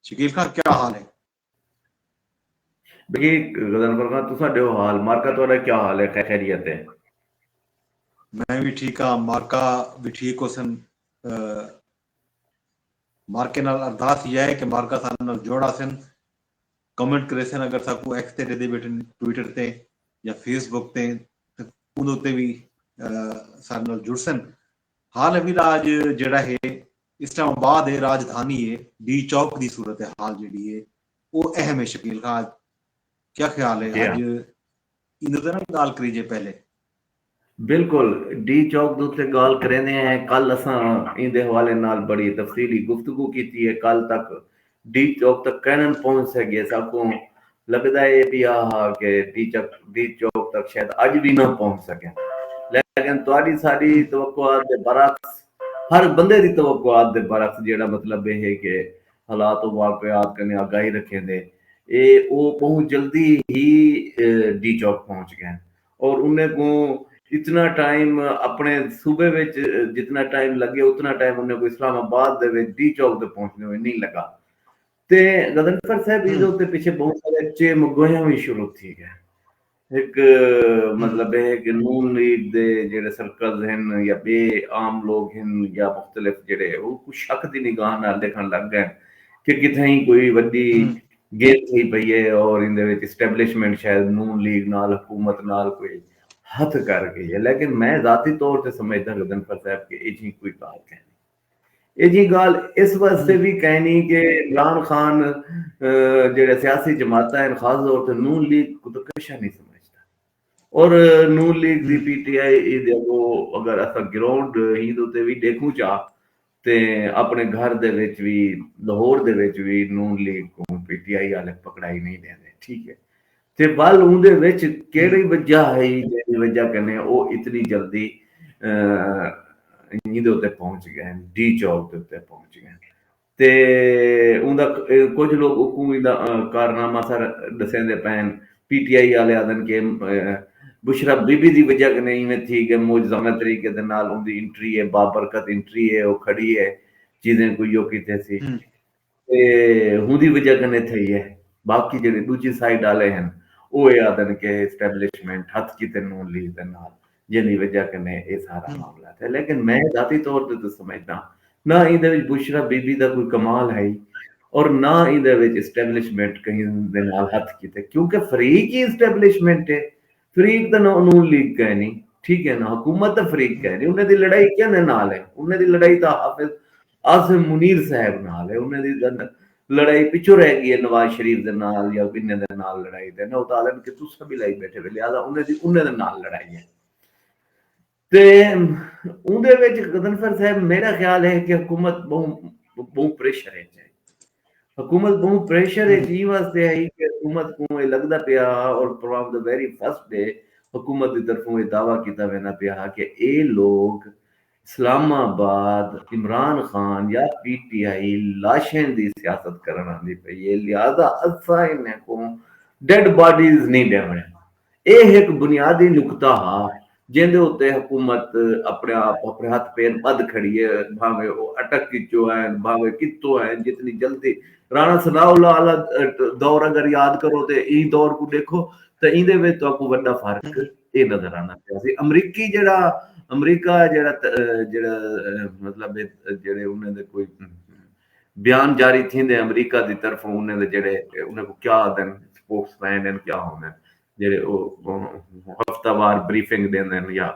शकील खान क्या हाल है? देखिए गदनफर खान तुसा दो हाल मार्का थोड़ा क्या हाल है खैरियत है। मैं भी ठीक हाँ, मार्का भी ठीक हो सन। मार्के नाल अरदास यह है कि मार्का सारे नाल जोड़ा सन, कमेंट करे सन अगर साकू एक्स ते दे बैठे ट्विटर ते या फेसबुक ते ते उन उत्ते भी सारे नाल जुड़ सन। हाल अभी राज जेड़ा है इस्लामाबाद है राजधानी है, डी चौक की सूरत है हाल जेड़ी है वो अहम है। शकील खान क्या ख्याल है जी अज हाँ, इन ना गाल करी जे पहले? बिल्कुल डी चौक दे उत्ते गाल करेंदे हैं। कल असां इंदे हवाले नाल बड़ी तफसीली गुफ्तगू की है। कल तक डी चौक तक कहन पहुंच सके साकू लगता है भी आहा के डी चौक तक शायद अज भी ना पहुंच सके, लेकिन तुम्हारी सारी तवक्कुआत दे बरअक्स हर बंदे दी तवक्कुआत दे बरअक्स जेड़ा मतलब ये है कि हालात वाकयात कने आगाही रखे दे ए वो बहुत जल्दी ही डी चौक पहुंच गए। और उन्हें को इतना टाइम अपने सूबे विच जितना टाइम लगे उतना टाइम उन्हें को इस्लामाबाद दे विच डी चौक तक पहुंचने में नहीं लगा। ते गदनफर साहब इहदे उत्ते पिछे बहुत सारे चेमगोयां भी शुरू थी गए। एक मतलब है कि नून लीग दे जेड़े सर्कल्स हैं या बे आम लोग हैं या मुख्तलिफ जेड़े वो कुछ शक दी निगाह नाल देखण लग गए कि किथे कोई वड्डी गेम थी पई है और इंदे विच एस्टैब्लिशमेंट शायद नून लीग नाल हुकूमत नाल कोई हथ कर गई है। लेकिन मैं जाती तौर ते समझदा गदनफर साहब कि ये जी कोई गाल कहनी ये जी गाल इस वास्ते भी कहनी कि इमरान खान जेड़े सियासी जमात हैं खास तौर ते नून लीग को तो कशा नहीं समझता। और नून लीग दी पीटीआई देखो अगर असा ग्राउंड ही दे भी देखूं चा ते अपने घर दे विच भी लाहौर दे विच भी नून लीग को पीटीआई वाले पकड़ाई नहीं देंदे, ठीक है। ते बल उहदे विच केड़ी वजह है जेदी वजह कन्नै ओ इतनी जल्दी इहदे उत्ते पहुंच गए डी चौक दे उत्ते पहुंच गए। ते उंदा कुछ लोग हुकूम दा कारनामा सर दसेंदे पैन पीटीआई वाले आदन के बुशरा बीबी दी वजह कन्नै इवें थी कि मौजूदा तरीके दे नाल उंदी एंट्री है बाबरकत एंट्री है वो खड़ी है चीजें कोई यो कीते सी ते हुंदी वजह कन्नै थई है। बाकी जेह्ड़े दूजी साइड वाले हैं वो ये आदन के एस्टैब्लिशमेंट हथ कीते नून लीग दे नाल जिंदी वजह कन्नै ये सारा मामला है। लेकिन मैं जाती तौर पे तो समझदा ना इहदे विच बुशरा बीबी दा कोई कमाल है और ना इहदे विच एस्टैब्लिशमेंट कहीं दे नाल हथ कीते, क्योंकि फरीक ही एस्टैब्लिशमेंट है। फरीक तो नून लीग का है नहीं, ठीक है ना, हुकूमत तो फरीक का है नहीं। उन्हें दी लड़ाई क्या नाल है, उन्हें दी लड़ाई तो हाफिज आसिम मुनीर साहब नाल है। उन्हें दी लड़ाई पिछो रह गई है नवाज शरीफ दे नाल या इन्ने दे नाल लड़ाई ते ना उतारन कि तुसा भी लाई बैठे वे लिहाजा उन्हें दी उन्हें दे नाल लड़ाई है। ते उहदे विच गदनफर साहब मेरा ख्याल है कि हुकूमत बहुत प्रेशर है। हुकूमत बहुत प्रेशर है जी वास्ते आई कि हुकूमत को ये लगदा पिया और from the very first day हुकूमत की तरफों ये दावा किया वेंदा पिया कि ये लोग इस्लामाबाद इमरान खान या पीटीआई लाशें दी सियासत करन आंदी पई है, लिहाजा असा इन्हें को डेड बॉडीज नहीं देवणे। ਇਹ ਇੱਕ ਬੁਨਿਆਦੀ ਨੁਕਤਾ ਹਾ ਜਿਹਦੇ ਉੱਤੇ ਹਕੂਮਤ ਆਪਣੇ ਆਪ ਆਪਣੇ ਹੱਥ ਪੈਰ ਬੱਧ ਖੜੀ ਹੈ, ਭਾਵੇਂ ਉਹ ਅਟਕ ਕਿਚੋ ਹੈ ਭਾਵੇਂ ਕਿਤੋਂ ਹੈ। जितनी जल्दी राणा सनाउल्लाह वाला दौर अगर याद करो तो ई दौर को देखो तो ਇਹਦੇ ਵਿੱਚ ਤੁਹਾਨੂੰ ਵੱਡਾ ਫਰਕ ਇਹ ਨਜ਼ਰ ਆਣਾ ਪਿਆ ਸੀ। ਅਮਰੀਕੀ ਜਿਹੜਾ ਅਮਰੀਕਾ ਜਿਹੜਾ मतलब ਜਿਹੜੇ ਉਹਨਾਂ ਦੇ ਕੋਈ बयान जारी थींदे अमरीका की तरफों उन्हें दे जेड़े उन्हें को क्या आदन स्पोक्समैन एंड क्या होंदे जेड़े हफ्तावार ब्रीफिंग देंदे या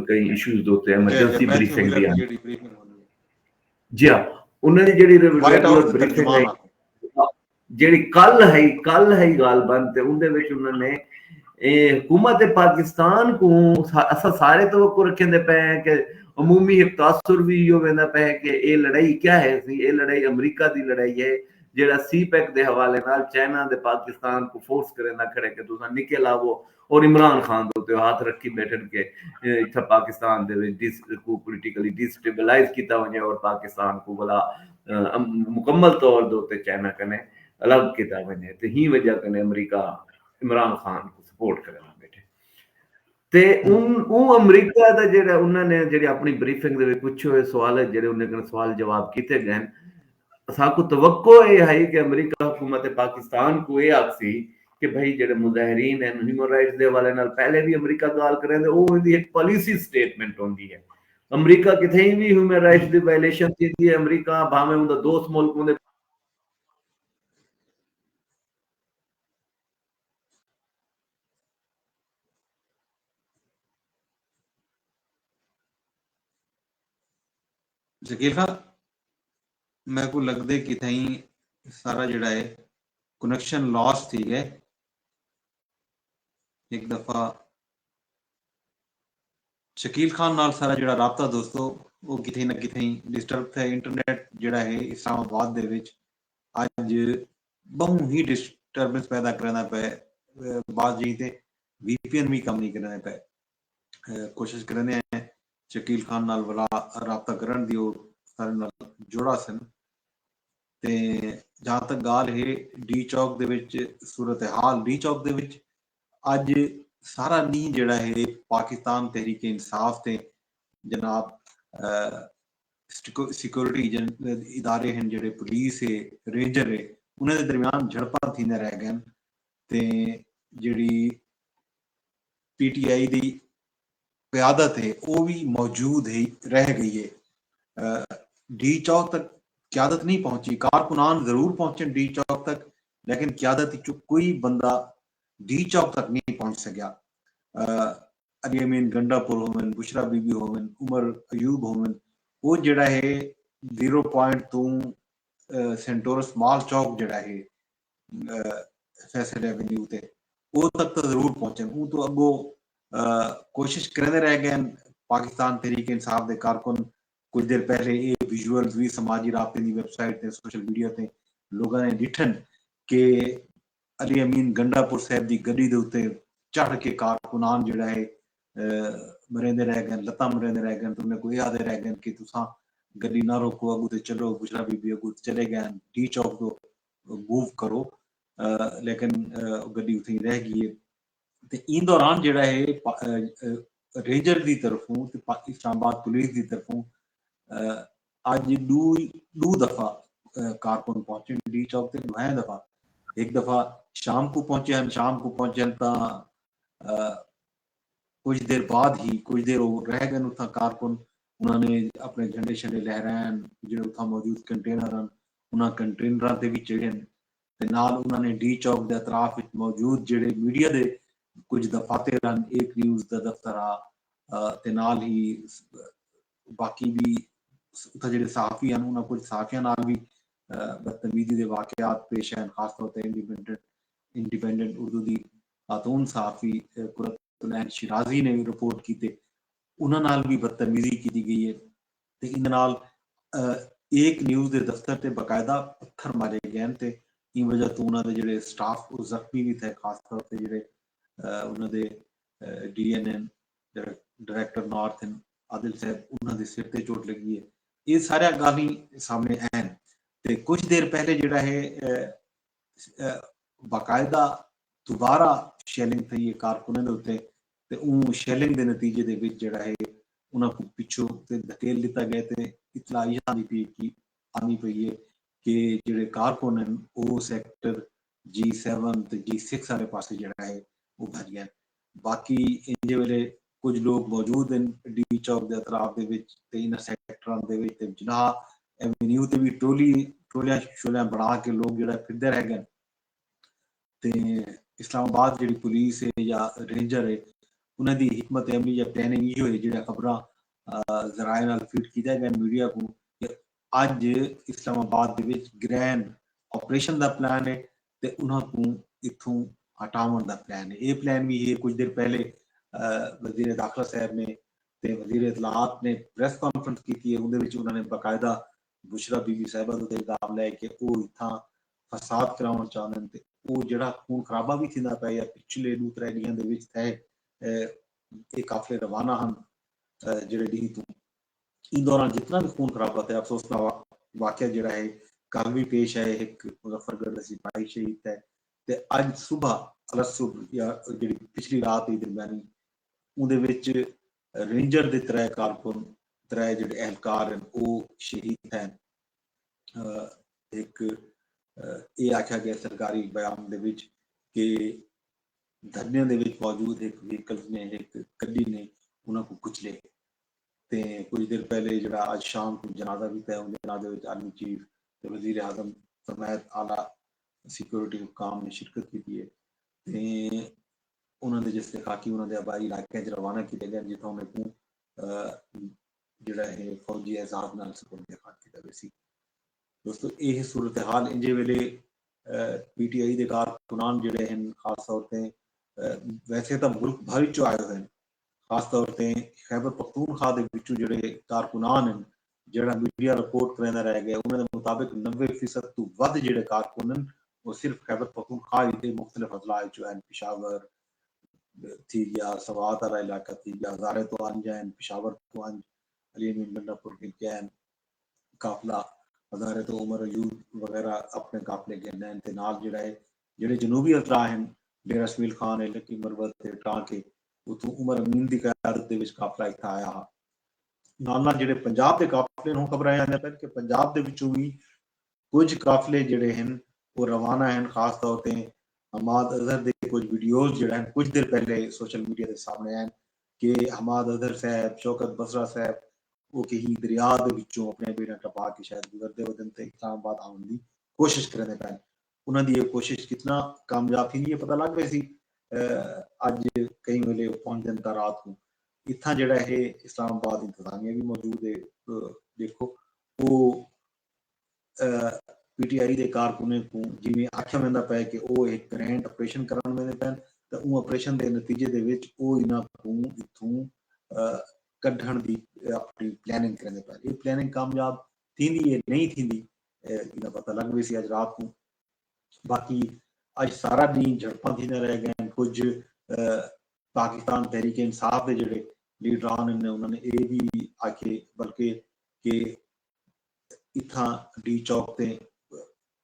कई इश्यूज होते हैं इमरजेंसी मैथ्यू ब्रीफिंग मिलर दी की आंदी। जेडी ब्रीफिंग होनी जी हाँ, उन्हें दी जेड़ी व्हाइट रेगुलर हाउस के ब्रीफिंग है तर्जुमान जेड़ी कल है गाल बन ते उनदे विच उन्होंने हुकूमत पाकिस्तान को असा सारे तो रखेंदे पे हैं कि अमूमी एक तासुर भी यो वेंदा पे है कि ये लड़ाई क्या है सी, ये लड़ाई अमरीका दी लड़ाई है जेड़ा सी पैक दे हवाले नाल चाइना दे पाकिस्तान को फोर्स करे ना खड़े के तुसा निकल आवो और इमरान खान दे उत्ते हाथ रखी बैठन के इत्थे पाकिस्तान दे विच को पॉलिटिकली डिस्टेबलाइज कीता वने और पाकिस्तान को भला मुकम्मल तौर दे उत्ते चाइना कने अलग किया वने ते ही वजह कने अमरीका इमरान खान को सपोर्ट करना बैठे ते उन अमरीका दा जेड़ा उन्होंने जेड़ी अपनी ब्रीफिंग दे विच पुछे हुए सवाल है जेड़े उन्हें कने सवाल जवाब कीते गए साकू तवक्को ये है कि अमेरिका हुकूमत पाकिस्तान को ये आखसी कि भाई जेडे मुजाहिरीन हैं ह्यूमन राइट्स दे वाले नाल पहले भी अमेरिका गल करें ते वो इहदी एक पॉलिसी स्टेटमेंट होंदी है अमेरिका किथे भी ह्यूमन राइट्स दी वायलेशन कीती है अमेरिका भावें उनदा दोस्त मुल्क उनदे जकीर खान मैं को लगदे कि थई सारा जड़ा है कनेक्शन लॉस थी गए एक दफा शकील खान नाल सारा जड़ा राबता दोस्तों वो किथे ना किथे डिस्टर्ब थे इंटरनेट जड़ा है इस्लामाबाद दे विच अज बहु ही डिस्टर्बेंस पैदा करना पे बात जी ते वीपीएन भी कम नहीं करना पे कोशिश करने हैं शकील खान नाल वाला राबता करन दी और सारे नाल जोड़ा सन ते जहां तक गाल है डी चौक दे विच सूरत हाल डी चौक दे विच अज सारा नी जड़ा है पाकिस्तान तहरीक इंसाफ ते जनाब सिक्योरिटी इदारे हैं जेडे पुलिस है रेंजर है उन्हें दे दरमियान झड़पां थींदे रह गए ते जेड़ी पीटीआई दी क्यादत है वो भी मौजूद है रह गई है डी चौक तक क्यादत नहीं पहुंची कारकुनान जरूर पहुंचे डी चौक तक लेकिन क्यादत चो कोई बंदा डी चौक तक नहीं पहुंच सकिया अली अमीन गंडापुर होवन बुशरा बीबी होवन उमर अयूब होवन वो जड़ा है 0 पॉइंट तू सेंटोरस माल चौक जड़ा है फैसल एवेन्यू ते वो तक तो जरूर पहुंचे वो तो अगो कोशिश करते रह गए पाकिस्तान तहरीक इंसाफ दे कारकुन कुछ देर पहले ये विजुअल्स भी समाजी राबते की वेबसाइट ते सोशल मीडिया ते लोगों ने दिठन कि अली अमीन गंडापुर साहब की गड्डी दे उत्ते चढ़ के कारकुनान जड़ा है मरेंदे रह गए लत्तां मरेंदे रह गए तुमने कोई आदे रह गए कि तुसा गड्डी ना रोको अगू ते चलो बुशरा बीबी अगू चले गए डी चौक तो मूव करो लेकिन गड्डी उत्थे रह गई है ते इन दौरान जड़ा है रेंजर की तरफों ते इस्लामाबाद पुलिस की तरफों अज दू दफा कारकुन पहुंचे डी चौक ते दुआएं दफा एक दफा शाम को पहुंचे हैं शाम को पहुंचे तो कुछ देर बाद ही कुछ देर रह गए उतना कारकुन उन्होंने अपने झंडे शंडे लहराए जो उतना मौजूद कंटेनर उन्होंने कंटेनर से भी चढ़े ते नाल उन्होंने डी चौक के अतराफ मौजूद जेडे मीडिया के कुछ दफातर हैं एक न्यूज़ का दफ्तर आ ते नाल ही बाकी भी उत्थे जेडे सहाफी हैं उन्होंने कुछ सहाफियां नाल भी बदतमीजी के वाकयात पेश हैं खास तौर पर इंडिपेंडेंट उर्दू की खातून सहाफी कुरतुलैन शिराजी ने भी रिपोर्ट की थे उन्होंने नाल भी बदतमीजी की गई है ते इन नाल एक न्यूज़ के दफ्तर से बकायदा पत्थर मारे गए थे इन वजह तो उन्होंने जेडे स्टाफ जख्मी भी थे खास तौर पर जेडे उन्होंने DNN डायरेक्टर नॉर्थ आदिल साहब उन्होंने सिर ते चोट लगी है ये सारे गल ही सामने हैं ते कुछ देर पहले जड़ा है बाकायदा दोबारा शैलिंग थी है कारकुनों के उत्ते ते उन शैलिंग के नतीजे दे विच जड़ा है उन्होंने पिछों ते धकेल दिता गया ते इतला आनी पई है कि जेडे कारकुन हैं वो सैक्टर G7 ते G6 वाले पासे जड़ा है वो भज गए बाकी इंजे वेले कुछ लोग मौजूद हैं डी चौक के अतराफ दे विच ते इन सैक्टरां दे विच ते जनाह एवेन्यू ते भी टोलियां शोलियां बना के लोग जड़ा फिरदे रह गए ते इस्लामाबाद जेडी पुलिस है या रेंजर है उन्हां दी हिकमत अमली या प्लानिंग इहो है जेड़ा खबरां जराए नाल फीड कीता गया मीडिया को अज इस्लामाबाद दे विच ग्रैंड ऑपरेशन दा प्लान है ते उन्हां को इथों हटावन दा प्लान है ये प्लान भी है कुछ देर पहले वजीर दाखिला साहब ने ते वजीर इतलात ने प्रेस कॉन्फ्रेंस की है उन्होंने बाकायदा बुशरा बीबी साहिबा तो इल्जाम लाए कि वो इतना फसाद कराना चाहते हैं वो जड़ा खून खराबा भी थींदा पे या पिछले 2-3 दिहां दे विच थे ये काफले रवाना हम जेडे डी तो इन दौरान जितना भी खून खराबा थे अफसोस का वाकया जड़ा है कल भी पेश है एक मुजफ्फरगढ़ का सिपाही शहीद है ते अज सुबह अलसुब या जी पिछली रात ही दरम्यानी उहदे विच रेंजर दे 3 कारकुन 3 जेडे एहलकार हैं वो शहीद हैं एक ਇਹ ਆਖਿਆ ਗਿਆ ਸਰਕਾਰੀ ਬਿਆਨ ਦੇ ਵਿੱਚ ਕਿ ਧਰਨਿਆਂ ਦੇ ਵਿੱਚ ਮੌਜੂਦ ਇੱਕ ਵਹੀਕਲ ਨੇ ਇੱਕ ਗੱਡੀ ਨੇ ਉਹਨਾਂ ਨੂੰ ਕੁਚਲੇ ਤੇ ਕੁਝ ਦੇਰ ਪਹਿਲੇ ਜਿਹੜਾ ਅੱਜ ਸ਼ਾਮ ਨੂੰ ਜਨਾਜ਼ਾ ਵੀ ਤੈਅ ਹੋਣ ਜਨਾਜ਼ੇ ਵਿੱਚ ਆਰਮੀ ਚੀਫ ਤੇ ਵਜ਼ੀਰ ਆਜ਼ਮ ਸਮੇਤ ਆਲਾ ਸਿਕਿਉਰਿਟੀ ਹੁਕਾਮ ਨੇ ਸ਼ਿਰਕਤ ਕੀਤੀ ਹੈ ਤੇ ਉਹਨਾਂ ਦੇ ਜਿਸ ਖਾਕੀ ਉਹਨਾਂ ਦੇ ਆਬਾਈ ਇਲਾਕਿਆਂ 'ਚ ਰਵਾਨਾ ਕੀਤੇ ਗਏ ਜਿੱਥੋਂ ਉਹਨਾਂ ਨੂੰ ਜਿਹੜਾ ਇਹ ਫੌਜੀ ਐਜ਼ਾਜ਼ ਨਾਲ ਸਪੁਰਦ ਖਾਕ ਕੀਤਾ ਗਿਆ ਸੀ। ਦੋਸਤੋ ਇਹ ਸੂਰਤ ਹਾਲ ਇੰਜੇ ਵੇਲੇ ਪੀਟੀਆਈ ਦੇ ਕਾਰਕੁਨਾਨ ਜਿਹੜੇ ਹਨ ਖਾਸ ਤੌਰ ਤੇ ਵੈਸੇ ਤਾਂ ਮੁਲਕ ਭਰ ਵਿੱਚੋਂ ਆਏ ਹੋਏ ਹਨ ਖਾਸ ਤੌਰ ਤੇ ਖੈਬਰ ਪਖਤੂਨਖਵਾ ਦੇ ਵਿੱਚੋਂ ਜਿਹੜੇ ਕਾਰਕੁਨਾਨ ਹਨ ਜਿਹੜਾ ਮੀਡੀਆ ਰਿਪੋਰਟ ਕਰਾਂਦਾ ਰਹਿ ਗਿਆ ਉਹਨਾਂ ਦੇ ਮੁਤਾਬਿਕ 90% ਤੋਂ ਵੱਧ ਜਿਹੜੇ ਕਾਰਕੁਨ ਹਨ वो सिर्फ खैबर पख्तूनख्वा के मुख्तलिफ अजला जो है पेशावर थी या सवात वाला इलाका थी या हज़ारे तो अंज हैं पेशावर तो अंज अली मिर्जापुर के कैन काफिला हज़ारे तो उमर अयूब वगैरह अपने काफिले के नैन ते नाल जिहड़ा है जिहड़े जनूबी अजला हैं डेरा इसमाइल खान लकी मरवत ते टांके उतों उमर अमीन की क़यादत दे विच काफिला इत्थे आया हा नाल नाल जिहड़े पंजाब दे काफिले ਨੂੰ खबर आईयां ने कि पंजाब ਦੇ ਵਿੱਚੋਂ ਵੀ ਕੁਝ ਕਾਫਲੇ ਜਿਹੜੇ ਹਨ वो रवाना हैं खास तौर पर हमाद अजहर के कुछ वीडियोज जो हैं कुछ देर पहले सोशल मीडिया के सामने आए कि हमाद अजहर साहब शौकत बसरा साहब वो कहीं दरिया के विचों अपने बेड़ा टपा के शायद गुजरते हुए दिन ते इस्लामाबाद आने की कोशिश करने पैन उन्होंने ये कोशिश कितना कामयाब थी ये पता लग गया सी अज कई वेले पहुंच दिन का रात को इतना जड़ा है इस्लामाबाद इंतजामिया भी मौजूद है देखो वो पीटीआई के कारकुने को जिवें आख्या वेंदा पिया कि वो एक ग्रैंड ऑपरेशन करन वेंदे पैन तो वो ऑपरेशन के नतीजे दे विच वो इन्हां को इत्थों कढण दी अपनी प्लानिंग करने पैन ये प्लानिंग कामयाब थींदी है नहीं थींदी इहदा पता लग गई सी अज रात को बाकी अज सारा दिन झड़पां थींदा रह गए कुछ पाकिस्तान तहरीक इंसाफ के जिहड़े लीडरान ने उन्होंने ये भी आखे बल्कि कि इत्थां डी चौक ते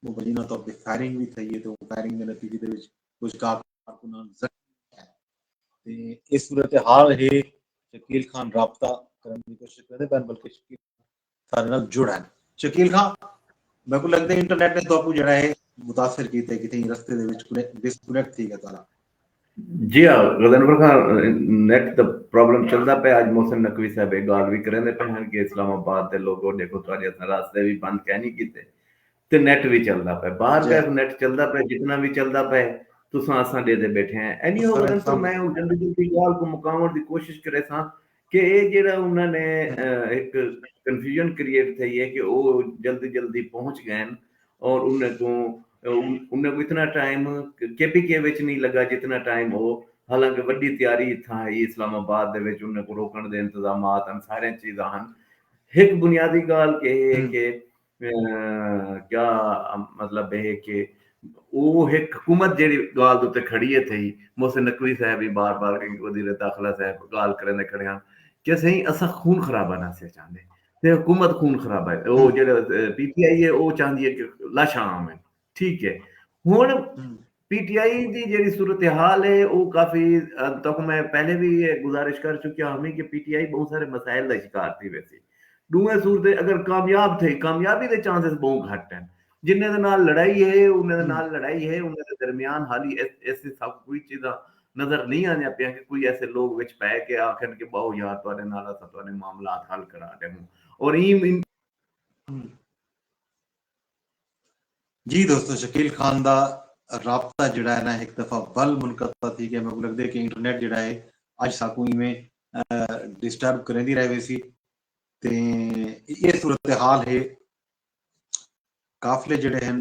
मुबैना तौर पर फायरिंग भी थी है तो फायरिंग के नतीजे के कुछ कारकुनान जख्मी हैं इस सूरत हाल है शकील खान राबता करने की कोशिश करते पैन बल्कि शकील सारे नाल जुड़ा है शकील खान मेरे को लगता है इंटरनेट ने तो आपको जड़ा है मुतासर कीते किते रस्ते दे विच डिस्कनेक्ट थी गया ताला जी हाँ गदनवर खान नेट दा प्रॉब्लम चलदा पे आज मोहसिन नकवी साहब एक गाल भी करेंदे पे हैं कि इस्लामाबाद दे लोगों देखो तुहाडे रास्ते भी बंद कै नहीं कीते ते नेट भी चलदा पे बाहर का नेट चलदा पे जितना भी चलदा पे तुसां असां दे बैठे हैं एनी हो गदन तो मैं जल्दी जल्दी गाल को मुकावण दी कोशिश करे सा कि ये जेड़ा उन्होंने एक कंफ्यूजन क्रिएट थई है कि वो जल्दी जल्दी पहुंच गए और उन्हें को इतना टाइम केपीके विच नहीं लगा जितना टाइम हो हालांकि वड्डी तैयारी था इस्लामाबाद दे विच उन्हें को रोकण दे इंतजामात अन सारे चीज़ां हन एक बुनियादी गाल के है कि क्या मतलब है कि वो एक हुकूमत जेडी गाल दे उत्ते खड़ी है थी मोहसिन नकवी साहब भी बार बार वजीर दाखिला साहब गाल करने खड़े हैं कि सही असा खून खराबा ना से चाहते ते हुकूमत खून खराबा है वो जेडे पीटीआई है वो चाहती है कि लाशां आम है ठीक है हुण पीटीआई की जेडी सूरत हाल है वो काफी तक मैं पहले भी गुजारिश कर चुका हमें कि पीटीआई बहुत सारे मसाइल का शिकार थी वैसे दूसरे सूरत अगर कामयाब थे कामयाबी के चांसेस बहुत घट हैं जिन्हें दे नाल लड़ाई है उन्हें दे नाल लड़ाई है उन्हें दे दरमियान हाली ऐसे सब कोई चीज़ा नजर नहीं आने पिया कि कोई ऐसे लोग विच पै के आखन के बहु यार तुहाडे नाल असां तुहाडे मामलात हल करा देमु और जी दोस्तों शकील खान दा राबता जिहड़ा है ना एक दफा बल मुनक़ता थी कि मेरे लगदे कि इंटरनेट जिहड़ा है अज साकू इवें डिस्टर्ब करेंदी रहे सी ते ये सूरत हाल है काफिले जिहड़े हैं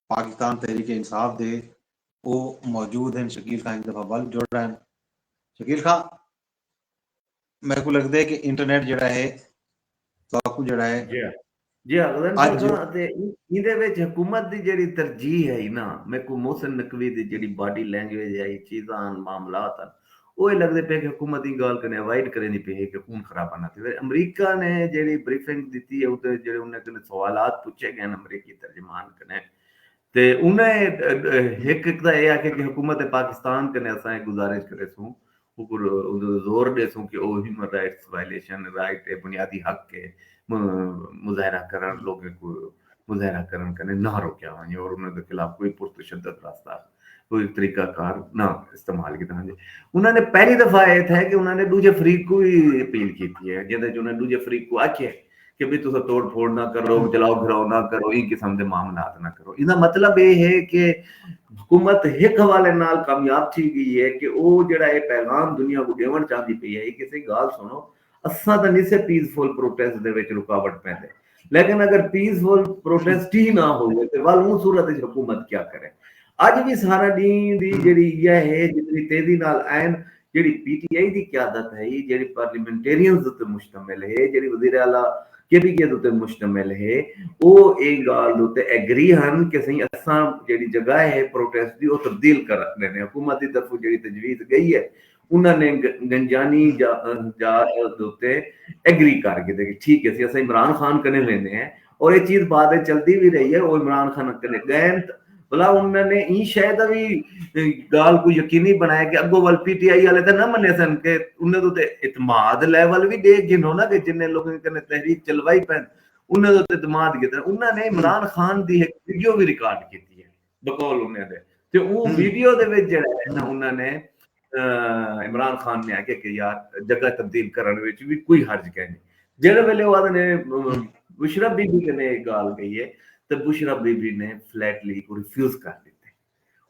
पाकिस्तान तहरीक इंसाफ दे वो मौजूद हैं शकील खान एक दफा बल जुड़ रहे हैं शकील खान मेरे को लगता है कि इंटरनेट जिहड़ा है साकू जिहड़ा है जी अगला ते इहदे विच हुकूमत दी जेहड़ी तरजीह है ना मेरे को मोहसिन नकवी दी जेहड़ी बॉडी लैंग्वेज है चीज़ां मामलात वो लगदे पे कि हुकूमत की गाल कने अवॉइड करेंदी पे कि खून खराबा ना थे अमरीका ने जेहड़ी ब्रीफिंग दी है उते जेहड़े उन्हें कने सवालात पूछे गए अमरीकी तर्जमान कने ते उन्हें एक दा ये आके कि हुकूमत पाकिस्तान कने असां गुजारिश करे सू ऊपर जोर दे सू कि ओ ह्यूमन राइट्स वायलेशन राइट है बुनियादी हक है मुजाहरा करन लोगों को मुज़ाहिरा करन कने ना रोकिया वञे और उन्हनि जे ख़िलाफ़ कोई पुरतशद्दद रास्ता कोई तरीक़ाकार ना इस्तेमाल कीता वञे। उन्होंने पहली दफ़ा ये था कि उन्होंने दूजे फरीक को ही अपील की है, जिहदे च उन्होंने दूजे फरीक को आख्या कि भी तुस तोड़ फोड़ ना करो, जलाओ घिराओ ना करो, इन किस्म के मामलात ना करो। इसका मतलब ये है कि हुकूमत एक हवाले नाल कामयाब थी गई है कि वो जड़ा ये पैगाम दुनिया को देवण चाहती पई है कि सी गाल सुनो, असा तो नहीं से पीसफुल प्रोटेस्ट दे विच रुकावट पैंदे, लेकिन अगर पीसफुल प्रोटेस्ट ही ना होवे ते वल उस सूरत विच हुकूमत क्या करे। अज भी सारा डी दी जेड़ी इह है जितनी तेजी नाल ऐन जेड़ी पीटीआई दी क़यादत है, जेड़ी पार्लियामेंटेरियंस उत्ते मुश्तमिल है, जेड़ी वज़ीर आला केपीके दे उत्ते मुश्तमिल है, वो एक गाल दे उत्ते एग्री हन कि सही असां जेड़ी जगह है प्रोटेस्ट दी वो तब्दील कर देने। हुकूमत दी तरफों जेड़ी तजवीज़ गई है उन्होंने गंजानी जा दे उत्ते एग्री कर के कि ठीक है असां इमरान खान कने लेने हैं और ये चीज़ बाद में चलती भी रही है। वो इमरान खान कने गए भला उन्होंने ई शायद भी गाल को यकीनी बनाया कि अगो वाल पीटीआई वाले तो ना मने सन के उन्हें तो इतमाद लेवल भी दे गिनो ना कि जिन्ने लोगों ने तहरीक चलवाई पैन उन्हें तो इतमाद किया। उन्होंने इमरान खान दी एक वीडियो भी रिकॉर्ड की है बकौल उन्हें दे ते वो वीडियो दे विच जेड़ा है ना उन्होंने इमरान खान ने आके कि यार जगह तब्दील करने विच भी कोई हर्ज कह नहीं। जेड़े वेले वो ने बुशरा बीबी कने गाल गई है तो बुशरा बीबी ने फ्लैटली रिफ्यूज कर दिते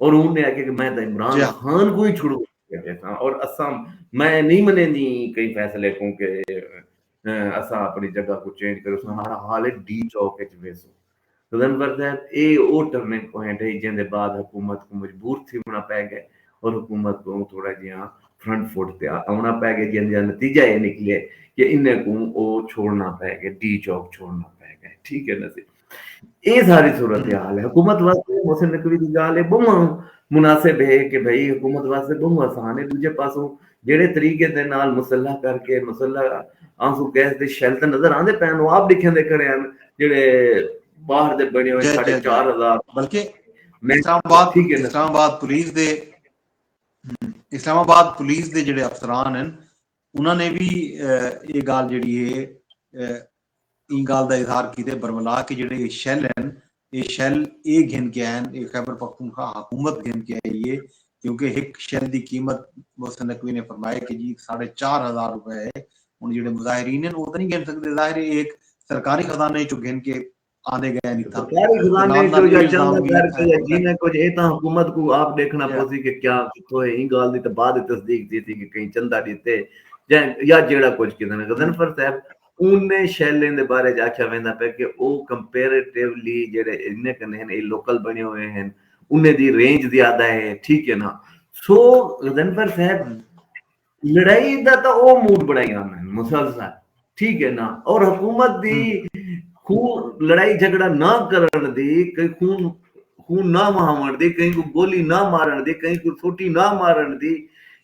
और उन्होंने आके कि मैं तो इमरान खान को ही छुड़ो था और असम मैं नहीं मनेंदी कई फैसले को के असा अपनी जगह को चेंज करो। हमारा हाल है डी चौक विच वेसो गदनवर साहब ये वो टर्निंग पॉइंट है जिंदे बाद हुकूमत को मजबूर थी होना पै गए और हुकूमत को थोड़ा जिहा फ्रंट फुट पे आना पै गया जिंदा नतीजा ये निकले कि इन्हें को वो छोड़ना पै गया, डी चौक छोड़ना पै गया। ठीक है ना जी, ये सारी सूरत हाल है। हुकूमत वास्ते मोहसिन नकवी दी गाल है बहुत मुनासिब है कि भाई हुकूमत वास्ते बहुत आसान है। दूजे पासों जेड़े तरीके दे नाल मुसल्ला करके मुसल्ला आंसू गैस दे शैल ते नजर आंदे पैन वो आप लिखे दे खड़े हैं जेड़े बाहर दे बने हुए 4,500 बल्कि इस्लामाबाद पुलिस दे जेड़े अफसरान हैं उन्होंने भी ये गाल जेड़ी है इन गाल दा इजहार कीते बरमला के जेड़े शैल हैं ये शैल ये गिन के आए ये खैबर पख्तूनख्वा हुकूमत गिन के आई है क्योंकि एक शैल की कीमत मोहसिन नकवी ने फरमाया कि जी 4,500 रुपए है। उन जेड़े मुजाहिरीन हैं वो तो नहीं गिन सकते, जाहिर है एक सरकारी खजाने चो गिन के आंदे गए नहीं था खजाने जो या चंदा करके या जीने कुछ ए ता हुकूमत को आप देखना पोसी कि क्या तो है ई गाल दी तो बाद तस्दीक दी थी कि कहीं चंदा दिते या जेड़ा कुछ किदन गदनफर साहब उन्हें शैलें दे बारे आख्या वेंदा पे कि ओ कंपैरेटिवली जेड़े इन्ने कने हैं ये लोकल बने हुए हैं उन्हें दी रेंज ज्यादा है। ठीक है ना। सो गदनफर साहब लड़ाई दा तो ओ मूड बनाई आना मुसलसल। ठीक है ना। और हुकूमत दी खून लड़ाई झगड़ा ना करन दी कहीं खून ना वहावण दी कहीं को गोली ना मारन दी कहीं को छोटी ना मारन दी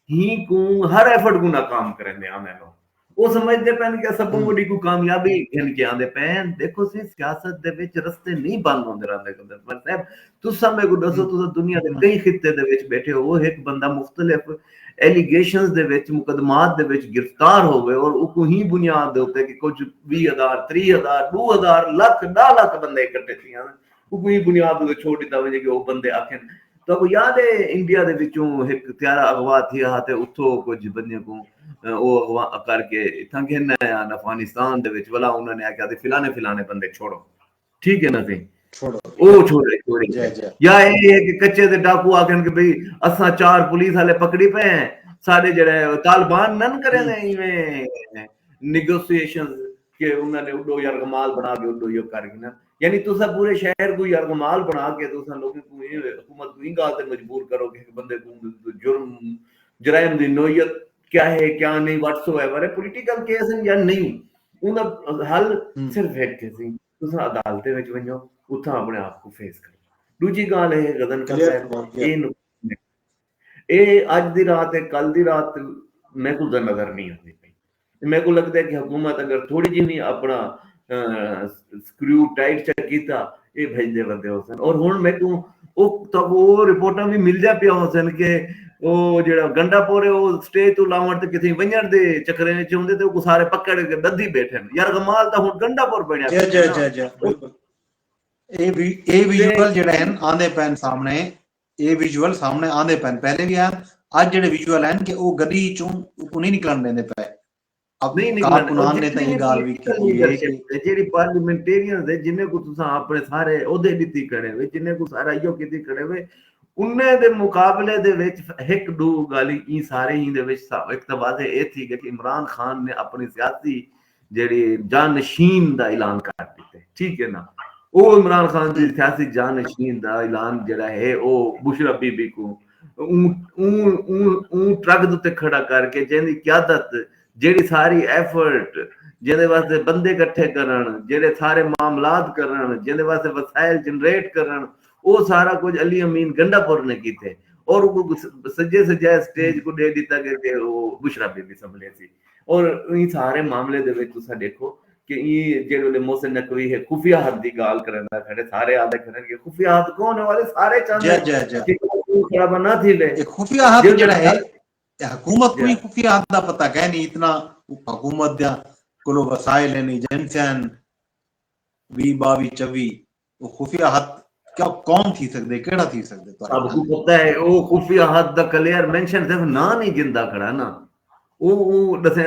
ही को हर एफर्ट को नाकाम करन दे आने लो वो समझते पैन कि सब बड़ी को कामयाबी घिन के आंदे पैन। देखो सी सियासत दे विच रस्ते नहीं बंद होंदे रहंदे पर साहब तुसा मेरे को दसो तुसा दुनिया दे कई खित्ते दे विच बैठे हो एक बंदा मुख्तलिफ एलिगेशंस दे विच मुकदमात दे विच गिरफ्तार हो गए और उको ही बुनियाद दे उते कि कुछ 20,000 30,000 2,000 लाख 10 लाख बंदे इकट्ठे थियां उको ही बुनियाद दे छोड़ दिता वजे कि वो बंदे आखन तो अब याद है इंडिया दे विचों एक त्यारा अगवा थिया ते उठो कुछ बंदे को वो अगवा करके इथां कहना है अफगानिस्तान दे विच वाला उन्होंने आख्या फिलाने बंदे छोड़ो। ठीक है ना सी छोड़ो ओ छोड़े या ये है कि कच्चे दे डाकू आखन कि भाई असा 4 पुलिस वाले पकड़ी पे हैं सारे जड़े तालिबान नन करे ने इवें नेगोशिएशन के उन्होंने उडो यार कमाल बना के उडो यो कर ना यानी तुसा पूरे शहर को यार कमाल बना के तुसा लोगों को ये हुकूमत को गाल से मजबूर करो कि बंदे को जुर्म जराइम दी नोयत क्या है क्या नहीं व्हाटसोएवर है पॉलिटिकल केस या नहीं उन हल सिर्फ एक सी तुसा अदालतें विच वणो उथा अपने आप को फेस करो। दूजी गाल है गदन का ए आज दी रात है कल दी रात मैं को नजर नहीं आती पई मेरे को लगता है कि हुकूमत अगर थोड़ी जी नहीं अपना स्क्रू टाइट चेक कीता ये भेजदे बंदे होसन और हुन मैं को ओ तब वो रिपोर्टां भी मिल जा पिया होसन के ओ जेड़ा गंडापुर है वो स्टेज तो लावण ते किथे वणन दे चक्करे विच हुंदे ते को सारे पकड़ के बद्दी बैठे यार कमाल ता हुन गंडापुर बनया बिल्कुल ਇਹ ਵਿਜ਼ੂਅਲ ਜਿਹੜੇ ਹਨ ਆਂਦੇ ਪੈਣ ਸਾਹਮਣੇ, ਇਹ ਵਿਜ਼ੂਅਲ ਸਾਹਮਣੇ ਆਂਦੇ ਪੈਣ, ਪਹਿਲੇ ਵੀ ਆ ਅੱਜ ਜਿਹੜੇ ਵਿਜ਼ੂਅਲ ਹਨ ਕਿ ਉਹ ਗਲੀ ਚੋਂ ਨਹੀਂ ਨਿਕਲਣ ਦਿੰਦੇ ਪਏ। नहीं कारकुनान ने तो ये गाल भी की है कि ਜਿਹੜੀ ਪਾਰਲੀਮੈਂਟੇਰੀਅਨ ਦੇ ਜਿੰਨੇ ਕੋ ਤੁਸੀਂ ਆਪਣੇ ਸਾਰੇ ਉਹਦੇ ਦਿੱਤੀ ਖੜੇ ਵੇ, ਜਿੰਨੇ ਕੋ ਸਾਰਾ ਇਹੋ ਕੀਤੀ ਖੜੇ ਵੇ, ਉਹਨੇ ਦੇ ਮੁਕਾਬਲੇ ਦੇ ਵਿੱਚ ਇੱਕ ਦੋ ਗਾਲੀ ਇਹ ਸਾਰੇ ਹੀ ਦੇ ਵਿੱਚ ਇੱਕ ਤਾਂ ਵਾਅਦੇ ਇਹ ਸੀ ਕਿ ਇਮਰਾਨ ਖਾਨ ਨੇ ਆਪਣੀ ਸਿਆਸੀ ਜਿਹੜੀ ਜਾਨਸ਼ੀਨ ਦਾ ਐਲਾਨ ਕਰ ਦਿੱਤਾ, ਠੀਕ ਹੈ ਨਾ। ਉਹ ਇਮਰਾਨ ਖਾਨ ਦੀ ਸਿਆਸੀ ਜਾਨਸ਼ੀਨ ਦਾ ਐਲਾਨ ਜਿਹੜਾ ਹੈ ਉਹ ਬੁਸ਼ਰਾ ਬੀਬੀ ਕੋ ਉਹ ਟਰੱਕ ਦੇ ਉੱਤੇ ਖੜਾ ਕਰਕੇ ਜਿਹਦੀ ਕਿਆਦਤ, ਜਿਹੜੀ ਸਾਰੀ ਐਫਰਟ, ਜਿਹਦੇ ਵਾਸਤੇ ਬੰਦੇ ਇਕੱਠੇ ਕਰਨ, ਜਿਹੜੇ ਸਾਰੇ ਮਾਮਲਾਤ ਕਰਨ, ਜਿਹਦੇ ਵਾਸਤੇ ਵਸਾਇਲ ਜਨਰੇਟ ਕਰਨ, ਉਹ ਸਾਰਾ ਕੁਝ ਅਲੀ ਅਮੀਨ ਗੰਡਾਪੁਰ ਨੇ ਕੀਤੇ। ਔਰ ਸੱਜੇ ਸਜਾਏ ਸਟੇਜ को दे ਦਿੱਤਾ ਕਿ ਉਹ ਬੁਸ਼ਰਾ ਬੀਬੀ ਸੰਭਲੇ ਸੀ। ਔਰ ਇਹ ਸਾਰੇ ਮਾਮਲੇ ਦੇ ਵਿੱਚ ਤੁਸੀਂ ਦੇਖੋ ਕਿ ਇਹ ਜਿਹੜੇ ਮੋਹਸਿਨ ਨਕਵੀ ਹੈ ਖੁਫੀਆ ਹੱਦ ਦੀ ਗੱਲ ਕਰਨ ਦਾ ਖੜੇ ਸਾਰੇ ਆਦੇ ਕਰਨਗੇ ਖੁਫੀਆ ਹੱਦ ਕੌਣ ਵਾਲੇ ਸਾਰੇ ਚਾਹੁੰਦੇ ਕਿ ਖਰਾਬ ਨਾ थी ले खुफिया हद ਜਿਹੜਾ ਹੈ हुकूमत को ही खुफिया हद का पता कह नहीं इतना हुकूमत को वसाइल नहीं एजेंसियां 20-22-24 वो खुफिया हद क्या कौन थी सकते केड़ा थी सकते आपको पता है वो खुफिया हद दा क्लियर मेंशन सिर्फ ना नहीं जिंदा खड़ा ना वो दसे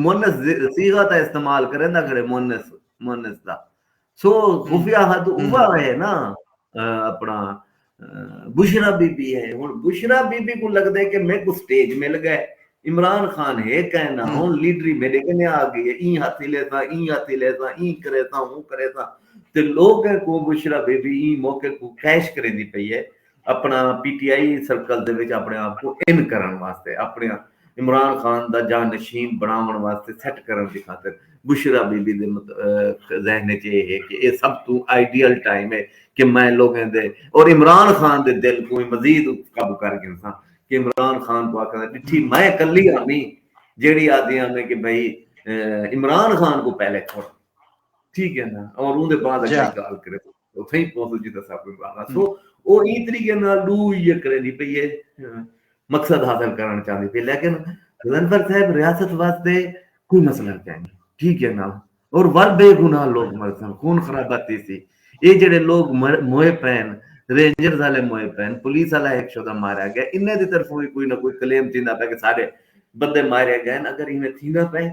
मुन्नस सीगा ता इस्तेमाल करे ना करे मुन्नस दा सो खुफिया हद हुआ है ना अपना बुशरा बीबी है। हुन बुशरा बीबी को लगता है कि मेरे को स्टेज मिल गए, इमरान खान है कहना हुन लीडरी मेरे कने आ गई है, ई हाथी लेता ई करेता हूं करेता ते लोग को बुशरा बीबी ई मौके को कैश करेंदी पई है अपना पीटीआई सर्कल दे विच अपने आप को इन करन वास्ते, अपने इमरान खान दा जानशीन बनावन वास्ते सेट करन दी खातिर बुशरा बीबी दे ज़हन च है कि ये सब तो आइडियल टाइम है कि मैं लोगों दे और इमरान खान दे दिल को मजीद काबू कर गया कि इमरान खान को आखिर डिठी मैं कली आमी जेड़ी आदि आने कि भाई इमरान खान को पहले छोड़, ठीक है ना, और उनके बाद अगली गाल करे उथे ही पहुंच जी सब कोई बात सो वो ई तरीके नाल लू ये करे दी पई है मकसद हासिल करना चाहती थी। लेकिन गवर्नर साहब रियासत वास्ते कोई मसला नहीं, ठीक है ना, और वर बेगुनाह लोग मरसन खून खराबाती सी ये जेडे लोग मोए पैन रेंजर्स वाले मोए पैन पुलिस वाला एक शोदा मारा गया इन्हें दी तरफों कोई ना कोई क्लेम थींदा पे कि सारे बंदे मारे गए। अगर इन्हें थींदा पे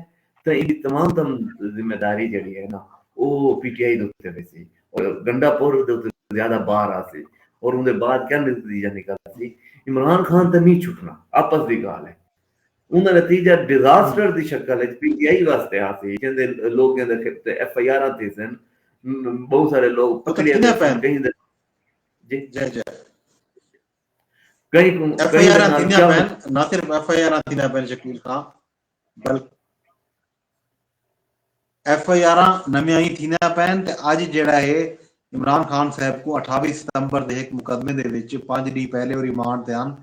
तो इनकी तमाम जिम्मेदारी जड़ी है ना वो पीटीआई दे उत्ते पे सी और गंडापुर दे उत्ते ज्यादा बाहर आ सी और उनके बाद क्या नतीजा निकला सी इमरान खान तो नहीं छुटना आपस की गाल है उनका नतीजा डिजास्टर की शक्ल पीटीआई वास्ते आ सी कहंदे लोग कहंदे एफआईआर थे सन बहुत सारे लोग पकड़े गए कहीं जी जय कहीं एफआईआर थींदा पैन ना सिर्फ एफआईआर थींदा पैन शकील खां बल्कि एफआईआर नमियां ही थींदा पैन ते अज जेड़ा है इमरान खान साहब को 28 सितंबर दे एक मुकदमे दे विच 5 दी पहले और रिमांड ते आन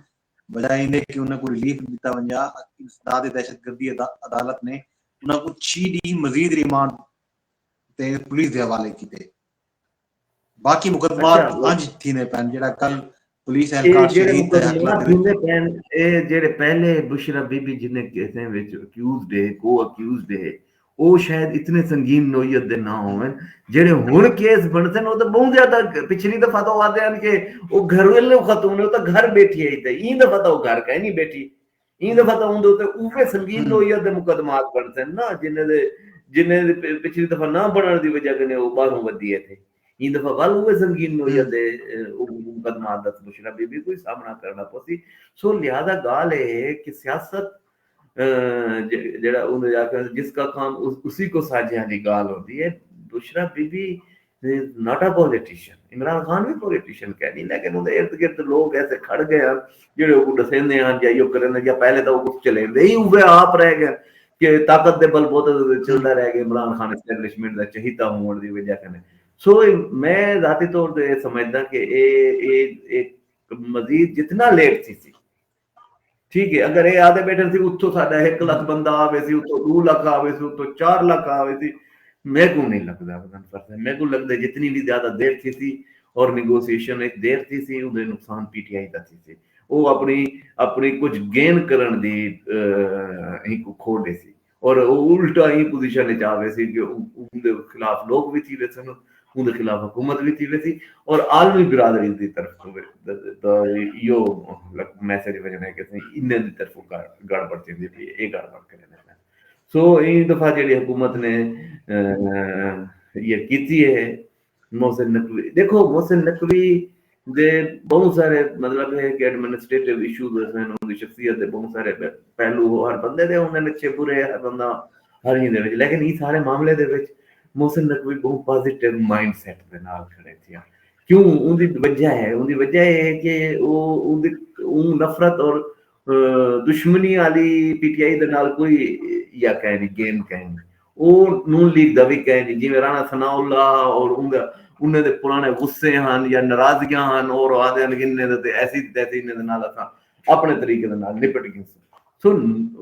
बजाय इन्हें कि उन्हें को रिलीफ दिता वंजा इंसदाद दहशतगर्दी अदालत ने उन्हें को 6 दी मजीद रिमांड ते पुलिस दे हवाले कीते। बाकी मुकदमा आज थीने पैन जेड़ा कल पुलिस एहलकार शहीद ते थीने पैन ए जेड़े पहले बुशरा बीबी जिने केसें विच अक्यूज्ड है को अक्यूज्ड है ਉਹ ਸ਼ਾਇਦ ਇਤਨੇ ਸੰਗੀਨ ਨੋਇਤ ਦੇ ਨਾ ਹੋਣ ਜਿਹੜੇ ਹੁਣ ਕੇਸ ਬਣਦੇ ਨੇ ਉਹ ਤਾਂ ਬਹੁਤ ਜ਼ਿਆਦਾ ਪਿਛਲੀ ਦਫਾ ਤਾਂ ਆਦੇ ਹਨ ਕਿ ਉਹ ਘਰੇਲੂ ਖਤੂਨ ਉਹ ਤਾਂ ਘਰ ਬੈਠੀ ਹੈ ਤੇ ਇਹ ਦਫਾ ਤਾਂ ਉਹ ਘਰ ਕਹ ਨਹੀਂ ਬੈਠੀ ਇਹ ਦਫਾ ਤਾਂ ਉਹਦੇ ਉੱਤੇ ਉਵੇਂ ਸੰਗੀਨ ਨੋਇਤ ਦੇ ਮੁਕਦਮਾਤ ਬਣਦੇ ਨੇ ਨਾ ਜਿਨੇ ਦੇ ਪਿਛਲੀ ਦਫਾ ਨਾ ਬਣਨ ਦੀ ਵਜ੍ਹਾ ਕਨੇ ਉਹ ਬਾਹਰੋਂ ਵਧੀ ਹੈ ਤੇ ਇਹ ਦਫਾ ਵੱਲ ਉਹ ਸੰਗੀਨ ਨੋਇਤ ਦੇ ਮੁਕਦਮਾਤ ਦਾ ਮੁਸ਼ਕਲ ਬੀਬੀ ਕੋਈ ਸਾਹਮਣਾ ਕਰਨਾ ਪਸੀ ਸੋ ਲਿਆਦਾ ਗੱਲ ਹੈ ਕਿ ਸਿਆਸਤ जेड़ा उन्हें जाकर जिसका काम उसी को साझे वाली गाल होती है। Bushra Bibi not a politician, Imran Khan भी पॉलिटिशियन कह नहीं, लेकिन उन्हें इर्द गिर्द लोग ऐसे खड़ गए हैं जेड़े वो दसेंदे हैं या यो करेंदे या पहले तो वो चलेंदे ही हुए आप रह गए कि ताकत दे बलबूते चलदा रह गए इमरान खान एस्टैब्लिशमेंट दा चहीता होने दी वजह कने। सो मैं जाती तौर पे समझदा कि ए मजीद जितना लेट सी ठीक है अगर ये आधे बैठे सी उतो साडा 1 लाख बंदा आवे सी उतो 2 लाख आवे सी उतो 4 लाख आवे सी मेरे को नहीं लगता मेरे को लगता जितनी भी ज्यादा देर थी और निगोशिएशन एक देर थी उहदे नुकसान पीटीआई दा थी वो अपनी कुछ गेन करन दी ही को खोड़े सी और उल्टा ही पोजीशन में आवे सी कि उनके खिलाफ लोग भी थी सन उनके खिलाफ हुकूमत भी थी वैसी और आलमी बिरादरी की तरफ तो यो मैसेज वजने के इन्ने दी तरफ गड़बड़ थी पई ये गड़बड़ करे सो इन दफा जी हुकूमत ने ये की है मोहसिन नकवी देखो मोहसिन नकवी दे बहुत सारे मतलब है कि एडमिनिस्ट्रेटिव इश्यूज हैं उनकी शख्सियत दे बहुत सारे पहलू हर बंदे दे उन्होंने अच्छे बुरे हर बंदा हर ही दे विच लेकिन ये सारे मामले दे विच मोहसिन नकवी बहुत पॉजिटिव माइंडसेट दे नाल खड़े थे क्यों उनकी वजह है कि वो उन नफरत और दुश्मनी वाली पीटीआई दे नाल कोई या कह नहीं गेम कह नहीं वो नून लीग दा भी कह नहीं जिवें राणा सनाउल्लाह और उन्हें दे पुराने गुस्से हन या नाराजगियां हन और आदे हन इन्ने दे ऐसी तैसी इन्ने दे नाल असां अपने तरीके दे नाल निपट गए सो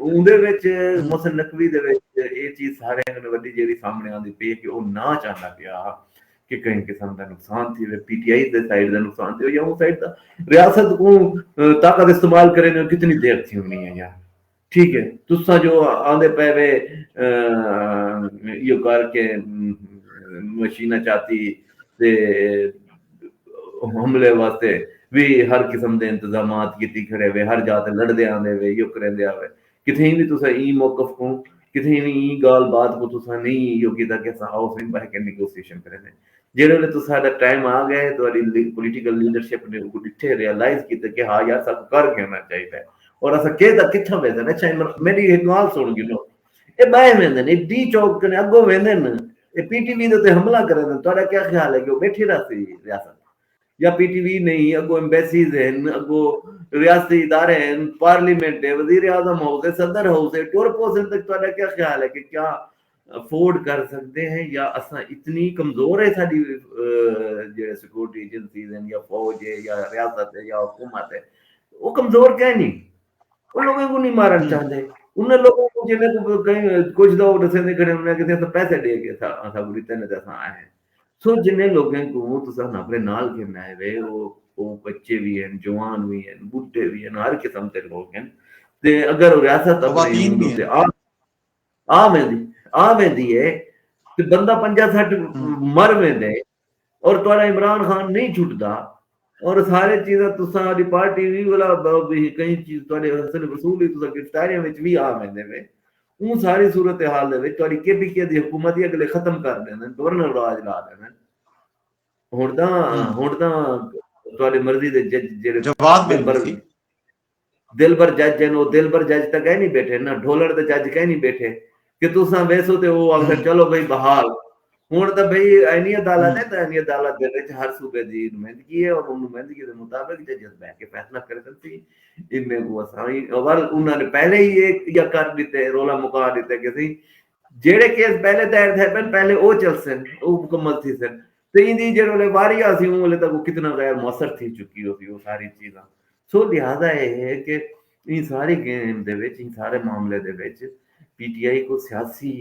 उहदे विच मोहसिन नकवी दे विच ये चीज सारे ने वड्डी जेडी सामने आंदी पई कि वो ना चाहता पिया कि कहीं किस्म का नुकसान थी पीटीआई दे साइड दा नुकसान थी या वो साइड दा रियासत को ताकत इस्तेमाल करे कितनी देर थी होनी है यार ठीक है तुसा जो आंदे पे वे यो करके मशीना चाहती ते हमले वास्ते भी हर किस्म के इंतजाम की खड़े वे हर जाते लड़दे आंदे वे यो करेंदे आवे किथे भी तुसा ई मौकफ को किथे भी ई गाल बात को तुसा नहीं यो कीता कि हाउस में बह के नेगोशिएशन करेंदे जेड़े वेले तुसा दा टाइम आ गए तो पॉलिटिकल लीडरशिप ने उनको डिठे रियलाइज कीता कि हां यार सब कर घेना चाहिए और असा केदा किथा वेंदे अच्छा मेरी एक गाल सुन गिनो ए बाय वेंदे ने डी चौक कने अगो वेंदे ने ए पीटीवी दे हमला करे तोड़ा क्या ख्याल है कि वो बैठी रहती रियासत या पीटीवी नहीं अगो एम्बेसीज हैं अगो रियासती इदारे हैं पार्लियामेंट है वजीर आजम हाउस है सदर हाउस है टोर पोर्सन तक तोड़ा क्या ख्याल है कि क्या अफोर्ड कर सकते हैं या असा इतनी कमजोर है साडी जो सिक्योरिटी एजेंसीज हैं या फौज है या रियासत है या हुकूमत है वो कमजोर क्या नहीं उन लोगों को नहीं मारना चाहते उन लोगों को जिन्हें को कहीं कुछ दो दसे खड़े उन्हें किसी तो पैसे दे के था बुरीते ने दसा आए हैं सो जिन्हें लोगों को तुसा अपने नाल के आए वे वो बच्चे भी हैं जवान भी हैं बुढ़े भी हैं हर किस्म के लोग हैं ते अगर रियासत अपने आ वेंदी है ते बंदा 50-60 मर वेंदे और तुहाड़ा इमरान खान नहीं छुटदा और सारे चीज़ां तुसा दी पार्टी भी वाला कई चीज तुहाडे हसन वसूल ही तुसा गिरफ्तारियां विच भी आ वेंदे वे उन सारी सूरत हाल दे विच तुहाडी केपीके दी हुकूमत ही अगले खत्म कर देंदे गवर्नर राज ला देंदे हुण तां तुहाडी मर्जी दे जज जेड़े जवाब दिलबर जज हैं वो दिलबर जज तक कह नहीं बैठे ना ढोलर दे जज कह नहीं बैठे कि तुसा वैसो ते वो आखदे चलो भाई बहाल हुण तां भाई इन्नी अदालत है तो इन्नी अदालत दे विच हर सूबे दी नुमाइंदगी है और नुमाइंदगी दे मुताबिक जज बैठ के फैसला कर सकती इनमें को असाई और उन्होंने पहले ही एक या कर दिते रोला मुका दिते कि सी जेड़े केस पहले दायर थे पहले वो चल सन वो मुकम्मल थी सन तो इंदी जेड़े वारी आसी उले तक कितना गैर मौसर थी चुकी होती वो सारी चीज़ां सो लिहाजा ये है कि इन सारी गेम दे विच इन सारे मामले दे विच पीटीआई को सियासी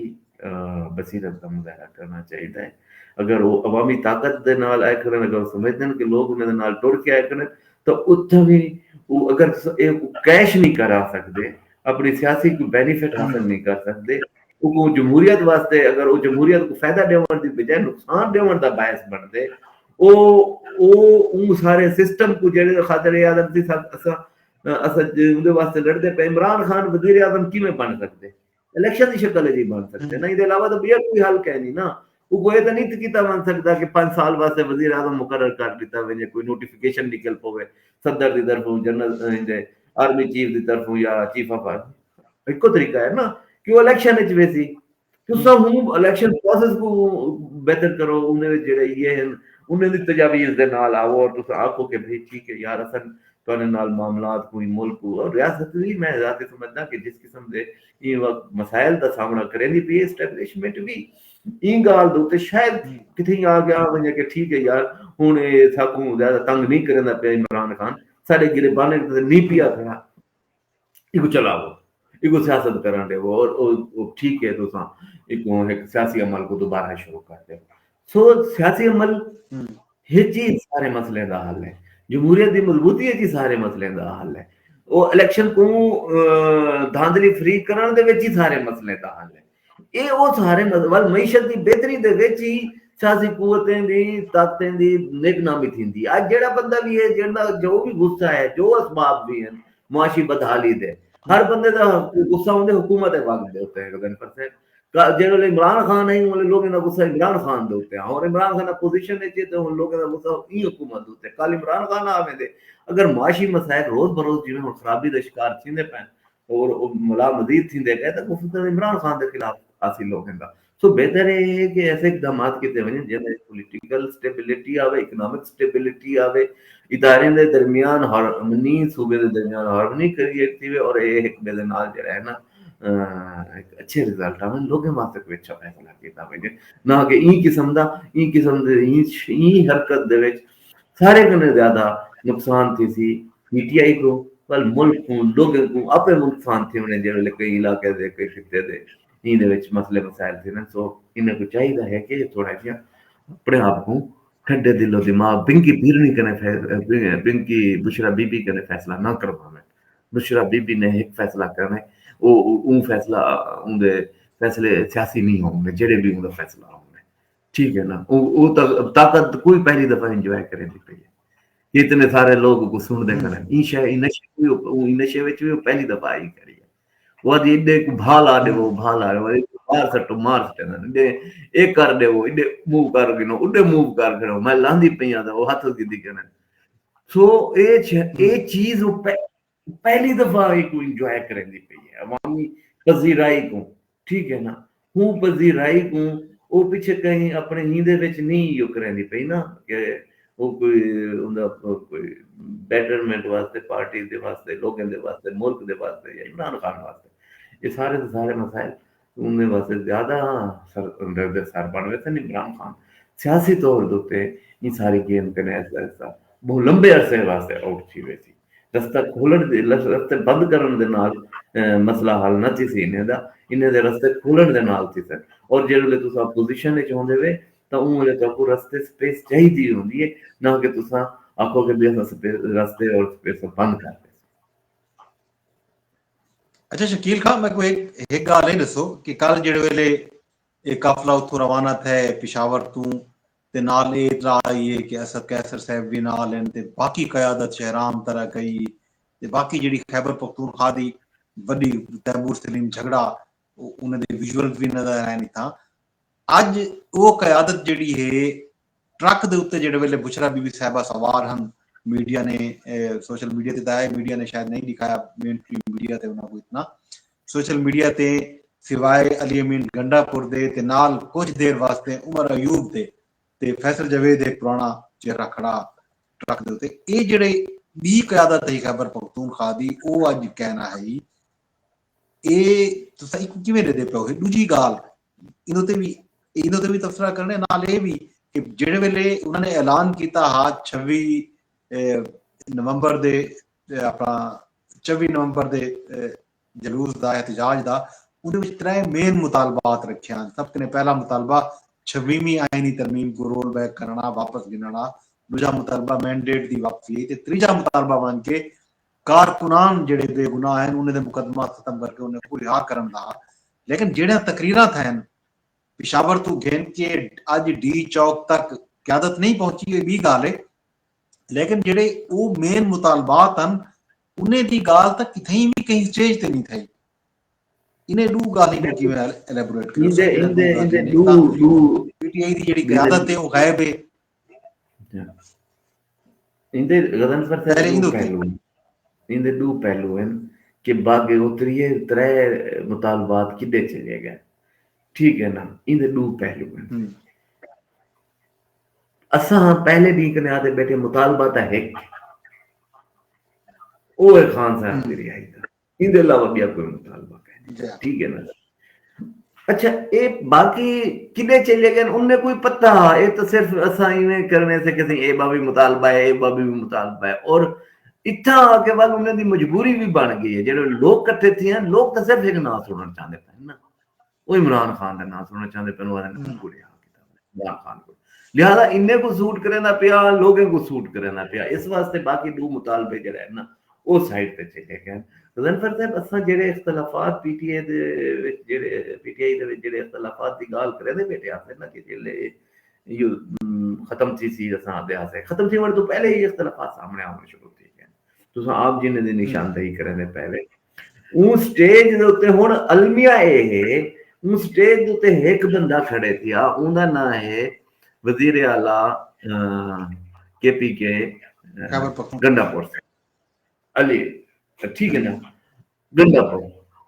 बसीरत का मुजाहरा करना चाहिए अगर वो अवामी ताकत दे नाल आए करन अगर समझदे कि लोग उन्हें नाल टुर के आए करन तो उत्थे भी वो अगर कैश नहीं करा सकते अपनी सियासी को बेनिफिट हासिल नहीं कर सकते वो जमहूरियत वास्ते अगर वो जमहूरियत को फायदा देवन दी बजाय नुकसान देवन दा बायस बनदे वो सारे सिस्टम को जेड़े खातिर आदम सी असा उनके वास्ते लड़ते पे इमरान खान वजीर आजम किवें बन सकते इलेक्शन की शक्ल जी बन सकते ना इसके अलावा तो भैया कोई हल कह नहीं ना वो कोई तो नहीं किया बन सकता कि 5 साल वास्ते वजीर आजम मुकर्रर कर दिता वे कोई नोटिफिकेशन निकल पवे सदर की तरफों जनरल आर्मी चीफ की तरफों या चीफ ऑफ आर्मी एको तरीका है ना कि वो इलेक्शन विच वैसी तुसा हुन इलेक्शन प्रोसेस को बेहतर करो उन्हें जेड़े ये हैं उन्हें दी तजावीज दे नाल आओ और तुसा आखो कि भाई ठीक है यार असन तुहाडे नाल मामलात कोई मुल्क को और रियासत भी मैं जाते समझदा कि जिस किस्म दे ये वक्त मसाइल का सामना करेंदी पी एस्टैब्लिशमेंट भी ई गाल दो ते शायद किथे आ गया वने कि ठीक है यार हुन ए साकू ज्यादा तंग नहीं करना पे इमरान खान साडे गिरबाने नहीं पिया खड़ा इको चलाओ इको सियासत करन दे और ठीक है तुसा एक सियासी अमल को दोबारा शुरू कर दे सो सियासी अमल ही सारे मसले का हल है जमहूरियत की मजबूती है सारे मसले का हल है वो इलेक्शन को धांधली फ्री करने दे विच ही सारे मसले का हल है ये वो सारे मईशत की बेहतरी दे विच ही सियासी कुवतें दी ताकतें दी नेकनामी थींदी। अज जेड़ा बंदा भी है जेड़ा जो भी गुस्सा है जो असबाब भी हैं मुआशी बदहाली दे हर बंदे दा गुस्सा होंदे हुकूमत वक्त दे होते हैं गन पर जेड़े इमरान खान है उन लोगों का गुस्सा इमरान खान दे होते हैं और इमरान खान पोजीशन है तो उन लोगों का गुस्सा ई हुकूमत होते हैं कल इमरान खान आवे दे अगर मुआशी मसाइल रोज बरोज जिवें हुण खराबी दा शिकार थींदे पैन और मुला मजीद थींदे गए तो गुस्सा इमरान खान के खिलाफ हासिल होगा। सो बेहतर है कि ऐसे इकदाम किए वजन जिन्हें पोलिटिकल स्टेबिलिटी आवे इकनॉमिक स्टेबिलिटी आवे इदारे के दरमियान हारमनी सूबे के दरमियान हारमनी क्रिएट थी और एक दे नाल जेड़ा है ना एक अच्छे रिजल्ट आवे लोगों वास्ते कोई अच्छा फैसला किया वजन ना कि ई किस्म दे ई हरकत दे विच सारे कने ज्यादा नुकसान थी सी पीटीआई को कल मुल्क को लोगों को अपने नुकसान थे उन्हें जेड़े कई इलाके दे कई खिते दे इहदे विच मसले मसाइल थे ना सो इन्हें को चाहिए है कि थोड़ा जिहा अपने आप को ठंडे दिलो दिमाग बिंकी पीरनी कने बिंकी बुशरा बीबी कने फैसला ना करवावे बुशरा बीबी ने एक फैसला करना है वो फैसला उनके फैसले सियासी नहीं होंगे जेड़े भी उनका फैसला होंगे ठीक है ना वो ताकत कोई पहली दफा एंजॉय करे दी पई है इतने सारे लोग को सुन दे कने ई नशे विच भी पहली दफा आई करी है वो इडे भाल आ देवो मार सटो मार सटना इडे एक कर देवो इडे मूव कर गिनो उडे मूव कर गिनो मैं लांदी पईया था वो हाथ की दी कने सो ए चीज वो पहली दफा एक एंजॉय करेंदी पई है अवामी पजीराई को ठीक है ना हूं पजीराई को वो पीछे कहीं अपने नींदे विच नहीं यो करेंदी पई ना कि वो कोई उनका कोई बेटरमेंट वास्ते पार्टी दे वास्ते लोगों दे वास्ते मुल्क दे वास्ते या इमरान खान वास्ते ये सारे के सारे मसाइल उनके वास्ते ज्यादा सर बन गए थे इमरान खान सियासी तौर के ये सारी गेम कने ऐसा बहुत लंबे अरसे वास्ते आउट थी वैसी रस्ता खोलन रस्ते बंद करन दे नाल मसला हल न थी सी इन्हें दे रस्ते खोलन दे नाल थी सर और जेले तुसा अपोजिशन विच होंदे वे तो उन्हें तो रस्ते स्पेस चाहिए होंदी है ना कि तुसा आखो कि भी रस्ते और स्पेस बंद कर दे अच्छा शकील खान मैं कोई एक गाल नहीं दसो कि कल जेड़े वेले एक काफला उथों रवाना थे पिशावर तू ते नाल ए इतला आई है कि असद कैसर साहब भी नाल हैं ते बाकी क़यादत शहराम तरह कई ते बाकी जेड़ी खैबर पख्तूनख्वा दी वड्डी तैमूर सलीम झगड़ा उन्हें दे विजुअल्स भी नजर आए नहीं था अज वो क़यादत जेड़ी है ट्रक दे उत्ते जेड़े वेले बुशरा बीबी साहबा सवार हन मीडिया ने सोशल मीडिया ते दाया मीडिया ने शायद नहीं दिखाया मेन स्ट्रीम मीडिया ते उन्हें को इतना सोशल मीडिया ते सिवाय अली अमीन गंडापुर दे ते नाल कुछ देर वास्ते उमर अयूब दे ते फैसल जवेद एक पुराना चेहरा खड़ा ट्रक दे उत्ते ये जेड़े बी क़यादत है खैबर पख्तूनख्वा दी ओ अज कहना है ये तुसा इक किवें दे पियो दूजी गाल इन्हों ते भी तबसरा करने नाल ये भी कि जेड़े वेले उन्होंने ऐलान किया हा 26 नवंबर दे अपना 24 नवंबर दे जलूस दा एहतजाज दा उहदे विच त्रै मेन मुतालबात रखे हैं सब ने पहला मुतालबा 26वीं आईनी तरमीम को रोल बैक करना वापस गिनना दूजा मुतालबा मैंडेट दी वापसी ते तीजा मुतालबा बन के कारकुनान जेड़े बेगुनाह हैं उन्हें मुकदमा खत्म करके उन्हें को रिहा करन दा लेकिन जेड़ा तकरीरां थैन पिशावर तो घेन के आज डी चौक तक क्यादत नहीं पहुंची ये भी गाल है लेकिन जेड़े वो मेन मुतालबात हन उन्हें दी गाल तक कितनी भी कहीं स्टेज ते नहीं थी इन्हें दू गाल इन्हें की मैं एलैबोरेट कर इंदे दू पीटीआई दी जेड़ी क्यादत है वो गायब है इंदे गदन पर इंदे दू पहलू हैं कि बागे उतरिए त्रै मुतालबात किदे चले गए ठीक है ना इंदे दू पहलू हैं असा पहले दी कने आते बैठे मुतालबा ता है ओ है खान साहब की रिहाई दा इंदे अलावा भी कोई मुतालबा है ठीक है ना अच्छा ये बाकी किदे चले गए उनने कोई पता ये तो सिर्फ असा इवें करने से किसी ए बाबी मुतालबा है ए बाबी भी मुतालबा है और इतना आके बाद उन्हें दी मजबूरी भी बन गई है जेडे लोग इकट्ठे थे लोग तो सिर्फ एक नाम सुनना चाहते थे ना वो इमरान खान का नाम सुनना चाहते पे इमरान खान को लिहाजा इन्हें को सूट करना पिया लोगों को सूट करना पिया इस वास्ते बाकी दो मुतालबे जड़े है ना वो साइड पे चले गए गजनफर साहब असा जेडे इख्तलाफात पीटीआई दे विच जेडे पीटीआई दे विच जेडे इख्तलाफात दी गाल करे दे बैठे आते ना कि जेले इहो ख़त्म थी सी असां अभ्यास है ख़त्म थी वण तो पहले ही इख्तलाफात सामने आने शुरू थी गए तुसां आप जी ने दी निशानदेही करने पहले ਉਹ ਸਟੇਜ ਦੇ ਉੱਤੇ ਹੁਣ ਅਲਮੀਆ ਇਹ ਉਹ ਸਟੇਜ ਦੇ ਉੱਤੇ ਇੱਕ ਬੰਦਾ ਖੜੇ ਸੀ ਆ ਉਹਦਾ ਨਾਂ ਹੈ ਵਜ਼ੀਰ ਆਲਾ KPK ਗੰਡਾਪੁਰ ਅਲੀ ਠੀਕ ਹੈ ਨਾ ਗੰਡਾਪੁਰ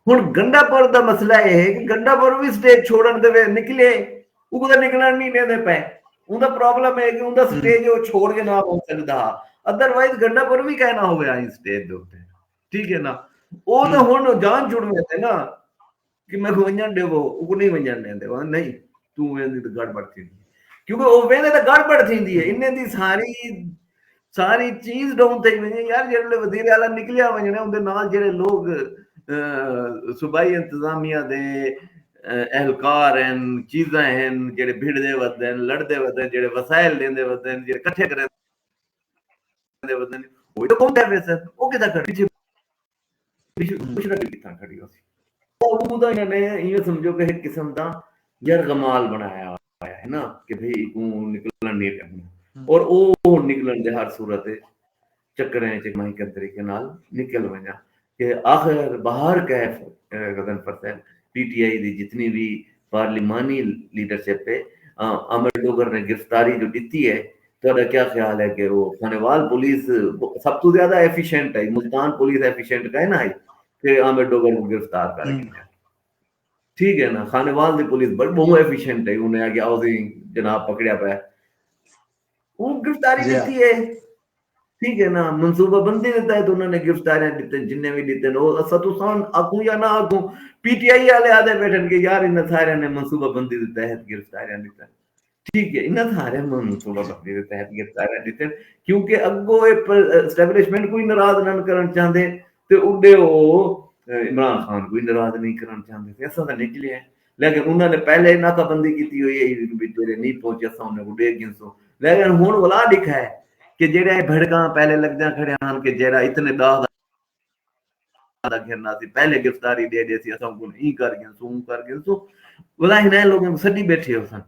ਹੁਣ ਗੰਡਾਪੁਰ ਦਾ ਮਸਲਾ ਇਹ ਹੈ ਕਿ ਗੰਡਾਪੁਰ ਵੀ ਸਟੇਜ ਛੋੜਨ ਦੇ ਨਿਕਲੇ ਉਹਦਾ ਨਿਕਲਣ ਨਹੀਂ ਦੇਦੇ ਪਏ ਉਹਦਾ ਪ੍ਰੋਬਲਮ ਹੈ ਕਿ ਉਹਦਾ ਸਟੇਜ ਉਹ ਛੋੜ ਕੇ ਨਾ ਹੋ ਸਕਦਾ ਅਦਰਵਾਈਜ਼ ਗੰਡਾਪੁਰ ਵੀ ਕਹਿਣਾ ਹੋਵੇ ਆਈ ਸਟੇਜ ਦੇ ਉੱਤੇ ਠੀਕ ਹੈ ਨਾ ਉਹ ਤਾਂ ਹੁਣ ਜਾਨ ਜੁੜਵੇਂ ਤੇ ਨਾ ਕਿ ਮੈਂ ਵੰਜਣ ਦੇਵੋ ਉਹ ਨਹੀਂ ਵੰਜਣ ਦਿੰਦੇ ਨਹੀਂ ਤੂੰ ਵੇਂਦੀ ਤਾਂ ਗੜਬੜ ਥੀਂਦੀ ਕਿਉਂਕਿ ਉਹ ਵੇਂਦੇ ਤਾਂ ਗੜਬੜ ਥੀਂਦੀ ਹੈ ਇੰਨੇ ਦੀ ਸਾਰੀ ਚੀਜ਼ ਡਾਊਨ થઈ ਵञे यार ਜਿਹੜੇ ਵਜ਼ੀਰ ਆਲਾ ਨਿਕਲਿਆ ਵञणे ਉਹਦੇ ਨਾਲ ਜਿਹੜੇ ਲੋਕ ਸੂਬਾਈ ਇੰਤਜ਼ਾਮੀਆ ਦੇ ਅਹਿਲਕਾਰ ਹਨ ਚੀਜ਼ਾਂ ਹਨ ਜਿਹੜੇ ਭਿੜਦੇ ਵਦਦੇ ਲੜਦੇ ਵਦਦੇ ਜਿਹੜੇ ਵਸਾਇਲ ਲੈਂਦੇ ਵਦਦੇ ਜਿਹੜੇ ਇਕੱਠੇ ਕਰਦੇ ਵਦਦੇ ਉਹ ਤਾਂ ਕੌਣ ਹੈ ਵੈਸੇ ਉਹ ਕਿਦਾਂ ਕਰ बुशरा कितना खड़ी होती ਉਹਦਾ ਇਹਨਾਂ ਨੇ ਇਹ ਸਮਝੋ ਕਿ ਇੱਕ ਕਿਸਮ ਦਾ ਯਰਗਮਾਲ ਬਣਾਇਆ ਹੋਇਆ ਹੈ ਨਾ ਕਿ ਭਈ ਤੂੰ ਨਿਕਲਣ ਨਹੀਂ ਦੇਣਾ ਔਰ ਉਹ ਨਿਕਲਣ ਦੇ ਹਰ ਸੂਰਤ ਚੱਕਰਾਂ ਚ ਮਾਈ ਕੇ ਤਰੀਕੇ ਨਾਲ ਨਿਕਲ ਵਣਾ ਕਿ ਆਖਰ ਬਾਹਰ कैफ गदनफर साहब PTI ਦੀ जितनी भी पार्लिमानी लीडरशिप है अमर डोगर ने गिरफ्तारी जो दी है ਤੁਹਾਡਾ क्या ख्याल है कि वो खानेवाल पुलिस सब तो ज्यादा एफिशिएंट है मुल्तान पुलिस एफिशिएंट कहना है कि आमिर डोगर को गिरफ्तार कर ठीक है ना खानेवाल दी पुलिस बहुत एफिशिएंट है उन्हें आगे आओ जनाब पकड़िया पाया वो गिरफ्तारी दी है ठीक है ना मनसूबाबंदी के तहत उन्होंने गिरफ्तारियां दी जिन्हें भी दी वो सतुसान आखू या ना आखू PTI वाले आधे बैठन के यार इन सारे ने मनसूबाबंदी के तहत गिरफ्तारियां दी ठीक है इन्हें सारे मनसूबाबंदी के तहत गिरफ्तारियां दी क्योंकि अगो एस्टैब्लिशमेंट कोई नाराज ना करना चाहते ते उडे इमरान खान कोई नाराज नहीं करना चाहते ऐसा तो निकले है लेकिन उन्होंने पहले नाकाबंदी की हुई है तेरे नहीं पहुंचे असा उन्हें उडे गिनसो लेकिन हुण वला लिखा है कि जेड़ा भड़का पहले लगदा खड़े हैं कि जेड़ा इतने दाग घेरना सी पहले गिरफ्तारी दे सी असा को ई कर गए सो वला इन्हें लोगों को सदी बैठे हो सन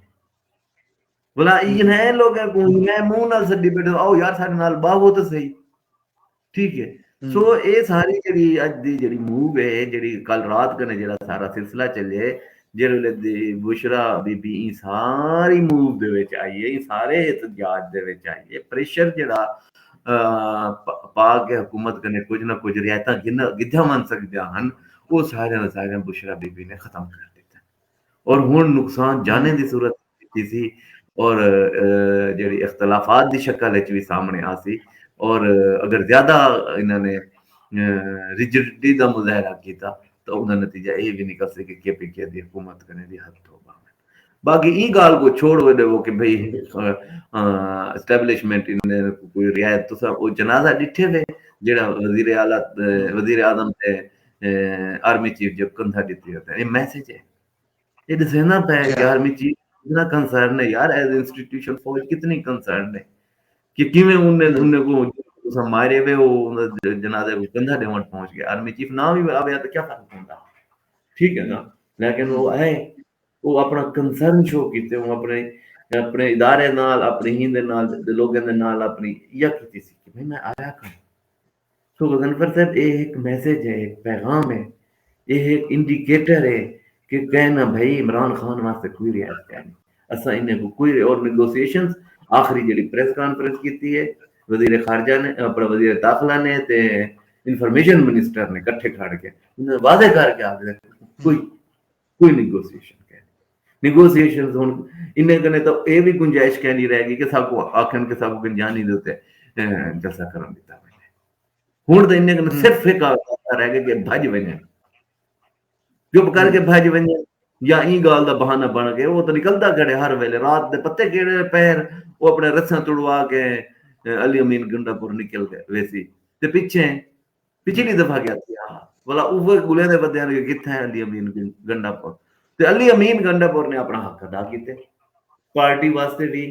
वला इन्हें लोग मैं मुंह नाल सदी बैठे आओ यार साडे नाल बाहो तो सही ठीक है सो ये सारी जेडी अज दी जेडी मूव है जेडी कल रात कने जेड़ा सारा सिलसिला चले जेड़े बुशरा बीबी सारी मूव दे विच आई है सारे एहतजाज दे विच आई है प्रेशर जेड़ा पा के हुकूमत कने कुछ ना कुछ रियायतां गिद्धा मन सकदे हन वो सारे बुशरा बीबी ने खत्म कर दिता और हुण नुकसान जाने दी सूरत थी और जेडी इख्तलाफात दी शक्ल विच भी सामने आ सी और अगर ज्यादा इन्होंने रिजिडिटी का मुजाहरा किया तो उनका नतीजा ये भी निकल सके कि KPK की हुकूमत करने की हद हो बाकी ई गाल को छोड़ वो कि भाई एस्टैब्लिशमेंट इन्हें कोई रियायत तो सब वो जनाजा डिठे थे जेड़ा वजीर आजम थे आर्मी चीफ जब कंधा दिती होता है ये मैसेज है ये दसना पे कि आर्मी चीफ कितना कंसर्न है यार एज इंस्टीट्यूशन फौज कितनी कंसर्न है कि किवें उन्हें को मारे वे वो जनाजे को कंधा देवण पहुंच गया आर्मी चीफ ना भी आवे तो क्या फर्क पड़ता ठीक है ना लेकिन वो है वो अपना कंसर्न शो कीते वो अपने इदारे नाल अपनी हिंद नाल लोगों दे नाल अपनी या कीती सी कि भाई मैं आया कर तो गदनफर साहब ये एक मैसेज है एक पैगाम है ये एक इंडिकेटर है कि कहना भाई इमरान खान वास्ते कोई रियायत नहीं असा इन्हें कोई और नेगोशिएशंस आखिरी जेडी प्रेस कॉन्फ्रेंस की है वजीर खारजा ने अपना वजीर दाखिला ने ते इंफॉर्मेशन मिनिस्टर ने इकट्ठे खड़ के उन्होंने वादे करके आ गए कोई नेगोशिएशन हुन इन्हें कने तो ये भी गुंजाइश कह नहीं रहेगी कि सबको आखन के सबको गंजान नहीं देते जलसा करन दिता हुन तो इन्हें कने सिर्फ एक रह गया कि भज वने चुप करके भज वने या ई गाल दा बहाना बन गए वो तो निकलता खड़े हर वेले रात दे पत्ते केड़े पैर वो अपने रस्सा तुड़वा के अली अमीन गंडापुर निकल गए वैसी ते पिछली दफा गया था बोला ऊपर गुले दे बंदे ने किथे है अली अमीन गंडापुर ते अली अमीन गंडापुर ने अपना हक अदा कीते पार्टी वास्ते भी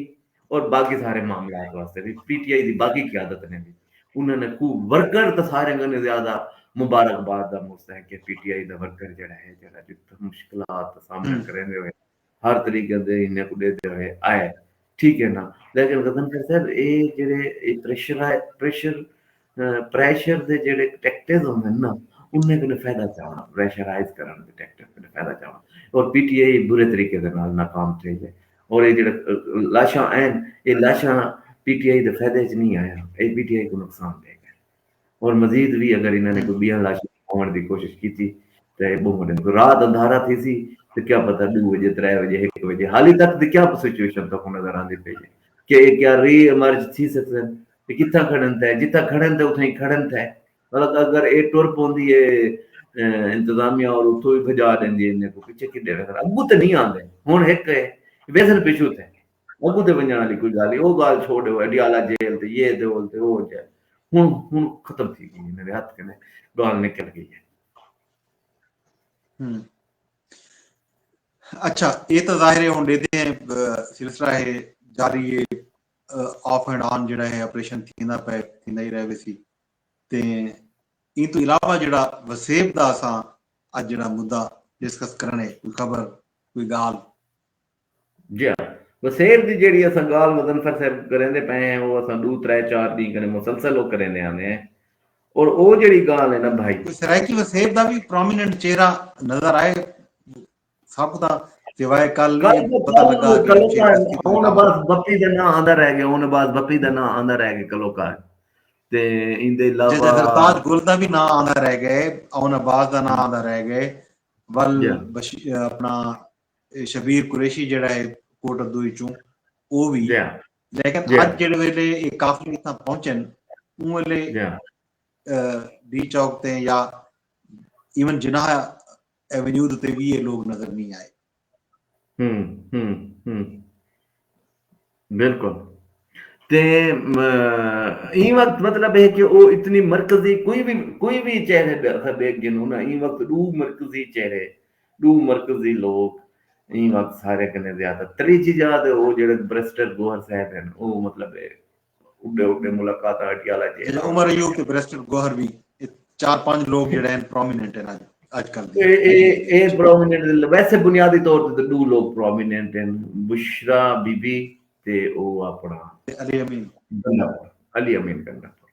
और बाकी सारे मामला वास्ते भी PTI दी बाकी क़यादत ने भी उन्होंने खूब वर्कर तो सारे गने ज्यादा मुबारकबाद दा मुस्तहक है PTI दा वर्कर जेड़ा है जित मुश्किलात सामना करेंगे हुए हर तरीके दे इन्हें को देते हुए आए ठीक है ना। लेकिन गदनफर साहब ये जेह्ड़े प्रेशर दे जेह्ड़े टैक्टिक्स होंदे न ना, उन्ने कन्नै फायदा चाहना, प्रेशराइज करन दे टैक्टिक्स कन्नै फायदा चाहना। और पीटीआई बुरे तरीके दे नाल नाकाम थी है। और ये जेह्ड़े लाशां हैन, ये लाशां पीटीआई दे फायदे च नहीं आया, ये पीटीआई को नुकसान देगा। और मजीद भी अगर इन्होंने कोई बियां लाशां पाउण दी कोशिश की थी ते बहुत वड्डी रात अंधारा थी सी ते क्या पता 2 बजे 3 बजे 1 बजे हाली तक दी क्या सिचुएशन तक नजर आंदी पई है कि क्या री इमर्ज थी सकदन ते कित्था खड़न थे जित्था खड़न थे उथे ही खड़न थे। मतलब अगर ये टुर पौंदी है इंतजामिया और उतो ही भजा देंदी है इन्हें को पीछे किड्डे रखना अग्गू ते नहीं आंदे हुन एक है वैसन पिछू थे अग्गू ते वञण वाली कोई गाल ओ गाल छोड़ो अडियाला जेल ते ये ते वो जाए हुन खत्म थी गई इन्हें हथ कने गाल निकल गई है। अच्छा ये तो जाहिर है हुन देते हैं सिलसिला है जारी है ऑफ एंड ऑन जेड़ा है ऑपरेशन थींदा पे थींदा ही रहे सी ते इन तो इलावा जेड़ा वसेब दा असां अज जेड़ा मुद्दा डिस्कस करने कोई खबर कोई गाल जी हाँ वसेब दी जेड़ी असां गाल मुज़फ़्फ़र साहब करेंदे पे हैं वो असां 2 3 4 दी कने मुसलसल वो करेंदे आंदे हैं और वो जेड़ी गाल है ना भाई कोई सराइकी वसेब दा भी प्रोमिनेंट चेहरा नजर आए सब दा सिवाय कल ये पता लगा कि शेख चिश्ती तो हुन काम बस बप्पी दा नां आंदा रह गया हुन बस बप्पी दा नां आंदा रह गया कलोकार ते इंदे जैसे अलावा सरताज गुल का भी ना आंदा रह गए औन अब्बास का ना आंदा रह गए वल जी अपना शबीर कुरैशी जेड़ा है कोट अब्दू विचों वो भी जी लेकिन जी अज जेड़े वेले ये काफी इतना पहुंचन उन वेले जी डी चौक ते या इवन जिनाह एवेन्यू ते भी ये लोग नजर नहीं आए। हम्म हम्म हम्म बिल्कुल ते ई वक्त मतलब है कि वो इतनी मरकजी कोई भी चेहरे देख गिनो ना ई वक्त दू मरकजी चेहरे दू मरकजी लोग ई वक्त सारे कने ज्यादा त्री चीज याद वो जेड़े ब्रेस्टर गोहर साहब हैं वो मतलब है उड्डे उड्डे मुलाकात हटियाला जेल जैसे आउण उमर दी अयूब ते ब्रेस्टर गोहर भी चार पांच लोग जेड़े हैं प्रोमिनेंट हैं आजकल दी ए जिंदगी प्रोमिनेंट वैसे बुनियादी तौर ते दो लोग प्रोमिनेंट हैं बुशरा बीबी ते ओ अपना अली अमीन गंडापुर अली अमीन गंडापुर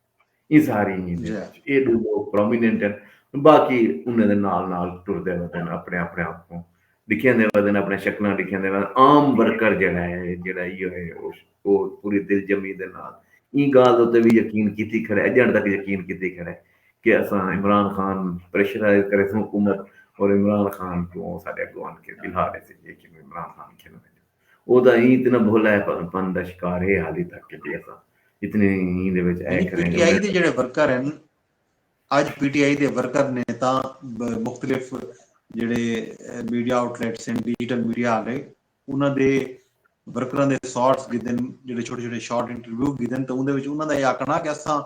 ये सारी ही दे जी विच ये दो लोग प्रोमिनेंट हैं बाकी उन्हें दे नाल टुरदे वदन अपने अपने आप को दिखेंदे वदन अपने शक्लां दिखेंदे वदन आम वर्कर जेड़ा इयो है वो पूरी दिल जमी दे नाल ई गाल उत्ते भी यकीन कीती खड़े अजण तक यकीन कीती खड़े कि असां इमरान खान प्रेशराइज करे सो हुकूमत और इमरान खान को साडे अगवान के बिल्हा दे से कि इमरान खान के ओदा ही इतना भोला है पन दा शिकार है हाली तक के भी असां इतने ही दे विच ऐ यानी करेंगे पीटीआई ਦੇ ਜਿਹੜੇ ਵਰਕਰ ਹਨ ਅੱਜ ਪੀਟੀਆਈ ਦੇ ਵਰਕਰ ਨੇ ਤਾਂ ਮੁxtਲਿਫ ਜਿਹੜੇ ਮੀਡੀਆ ਆਊਟਲੈਟਸ ਹਨ ਡਿਜੀਟਲ ਮੀਡੀਆ ਵਾਲੇ ਉਹਨਾਂ ਦੇ ਵਰਕਰਾਂ ਦੇ ਸ਼ਾਰਟਸ ਗਿੱਦਨ ਜਿਹੜੇ ਛੋਟੇ ਛੋਟੇ ਸ਼ਾਰਟ ਇੰਟਰਵਿਊ ਗਿੱਦਨ ਤਾਂ ਉਹਦੇ ਵਿੱਚ ਉਹਨਾਂ ਦਾ ਇਹ ਆਖਣਾ ਕਿ ਅਸਾਂ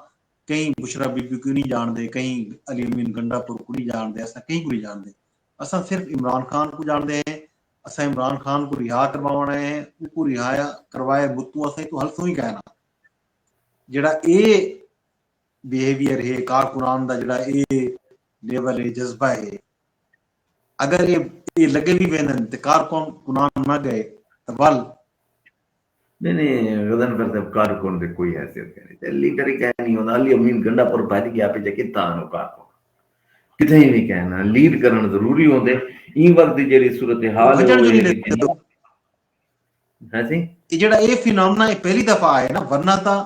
ਕਈ ਬੁਸ਼ਰਾ ਬੀਬੀ को नहीं जानते कई अली अमीन गंडापुर को नहीं जानते असां कहीं को नहीं जानते असां सिर्फ इमरान खान को जानते हैं असां इमरान खान को रिहा करवाना है उसको रिहाया करवाए बुतू असां तो हल सो ही कहना ਜਿਹੜਾ ਇਹ बिहेवियर है कारकुनान का जड़ा ये लेवल है जज्बा है अगर ये लगे भी वेंदन ते कारकुन कुनान ना गए तो वल नहीं गदन पर तब कारकुन दे कोई हैसियत नहीं ते लीडर ही कहनी होंदा अली अमीन गंडापुर भज गया पे जे किता नो कारकुन किथे ही नहीं कहना लीड करन जरूरी होंदे ई वक्त दी जेड़ी सूरत हाल है भजन वो जो है नहीं कि लेते है सी ये जड़ा ये फिनोमेना ये पहली दफा आया ना वरना तो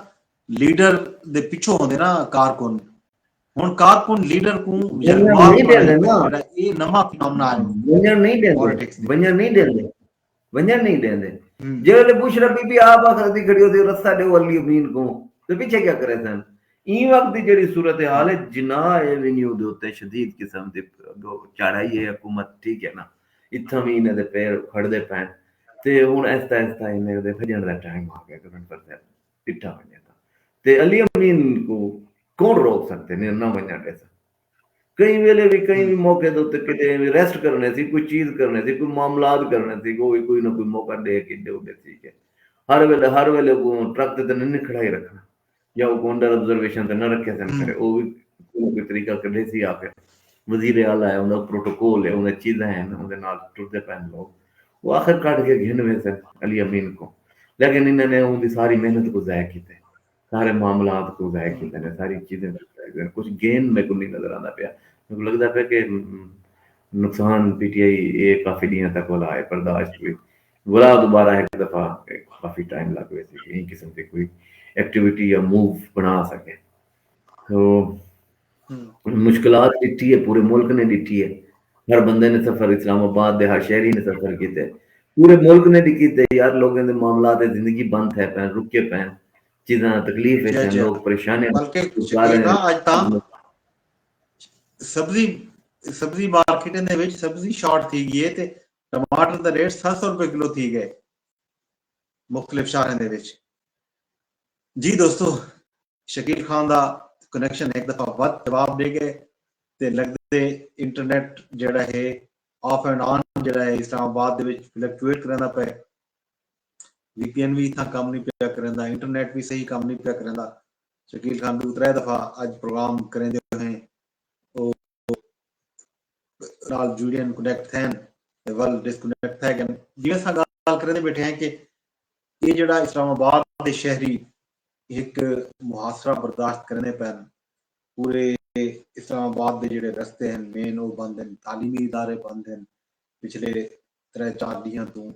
लीडर दे पिछो होंदे ना कारकुन हुन कारकुन लीडर को वंजन यरगमाल नहीं बनाए देंदे पे ना जड़ा ये नवा फिनोमेना आया वंजन नहीं देंदे पॉलिटिक्स दे वंजन नहीं देंदे वंजन नहीं देंदे हम्म जेड़े बुशरा बीबी आप आखदी खड़ी होती रस्ता दे अली अमीन को तो पीछे क्या करे सन ई वक्त दी जेड़ी सूरत हाल है जिना एवेन्यू दे उत्ते शदीद किस्म दी चढ़ाई है हुकूमत ठीक है ना इत्थां भी इन्हां दे पैर खड़दे पैन ते हुन आहिस्ता आहिस्ता इन्हें दे भजन दा टाइम आ गया गगन पर पिट्ठा वञे ता ते अली अमीन को कौन रोक सकते ने ना वञण दे कई वेले भी कई भी मौके दे उत्ते किते रेस्ट करने सी कोई चीज करने सी कोई मामलात करने सी कोई ना कोई मौका दे के दे उड़े ठीक है हर वेले को ट्रक ते नहीं खड़ा ही रखना या वो अंडर ऑब्जर्वेशन ते न रखे सन करे वो भी कोई ना कोई तरीका कढे सी आके वजीर आला है उनका प्रोटोकॉल है उनकी चीजें हैं उनके नाल टुरदे पैन लोग वो आखिर काट के घिन में से अली अमीन को लेकिन इन्होंने उनकी सारी मेहनत को ज़ाया किया, सारे मामलात को ज़ाया किए ने, सारी चीज़ें कुछ गेन मेरे को नहीं नज़र आंदा पिया। मेरे को लगदा पिया कि नुकसान पीटीआई ये काफ़ी दिनों तक वाला है बर्दाश्त हुई। बुरा दोबारा एक दफ़ा काफ़ी टाइम लग गए थे कि यही किस्म की कोई एक्टिविटी या मूव बना सके। तो मुश्किलात दित्ती है, पूरे मुल्क ने दित्ती है। हर बंदे ने सफ़र इस्लामाबाद दे हर शहरी ने सफ़र कीते। पूरे मुल्क ने भी कीते यार, लोगों दे मामलात ज़िंदगी बंद है पैन, रुके पैन, चीज़ां तकलीफ विच जय हैं, जय लोग परेशानियां बल्कि गुज़ार शकील रहे खां अज तां हैं। सब्जी सब्जी मार्केटन दे विच सब्जी शॉर्ट थी गई है ते टमाटर दा रेट 700 रुपए किलो थी गए मुख्तलिफ शहरों दे विच। जी दोस्तों, शकील खान दा कनैक्शन एक दफा वध जवाब दे गए ते लगदे इंटरनेट जेड़ा है ऑफ एंड ऑन जेड़ा है इस्लामाबाद दे विच फ्लक्चुएट करना पे। वीपीएन भी इतना काम नहीं पिया करेंदा, इंटरनेट भी सही काम नहीं पिया करेंदा। शकील खान भी 3 दफा अज प्रोग्राम करेंदे हैं नाल जुड़ियन कनेक्ट थैन ते वल डिस्कनेक्ट थे गन। जिवें असां गल करदे बैठे हैं कि ये जेड़ा इस्लामाबाद दे शहरी एक मुहासरा बर्दाश्त करने पैन। पूरे इस्लामाबाद दे जेड़े रस्ते हैं मेन वो बंद हैं, तालीमी इदारे बंद हैं पिछले 3-4 दिनां तो।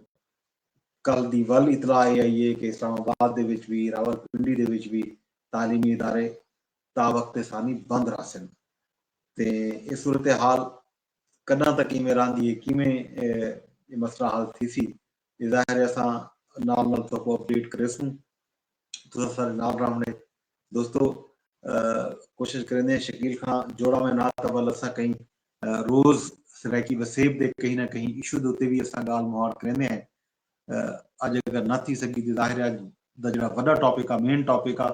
कल दी वल इतला आई है कि इस्लामाबाद दे विच भी रावलपिंडी दे विच भी तालीमी इदारे ता वक्त सानी बंद रासन ते इस सूरत हाल कदा तक किवें रहंदी है, किवें ये मसला हल थी सी, ज़ाहिर है असां नाल नाल तो अपडेट करेसूं तो सारे नाल रहने दोस्तों। कोशिश करेंगे शकील खां जोड़ा में ना तबल असां कहीं रोज सराकी वसेब दे कहीं ना कहीं इशू दे उत्ते भी असां गाल मुहार करेंगे हैं। अज अगर ना थी सकी तो ज़ाहिर है दा जेड़ा वड्डा टॉपिक आ, मेन टॉपिक आ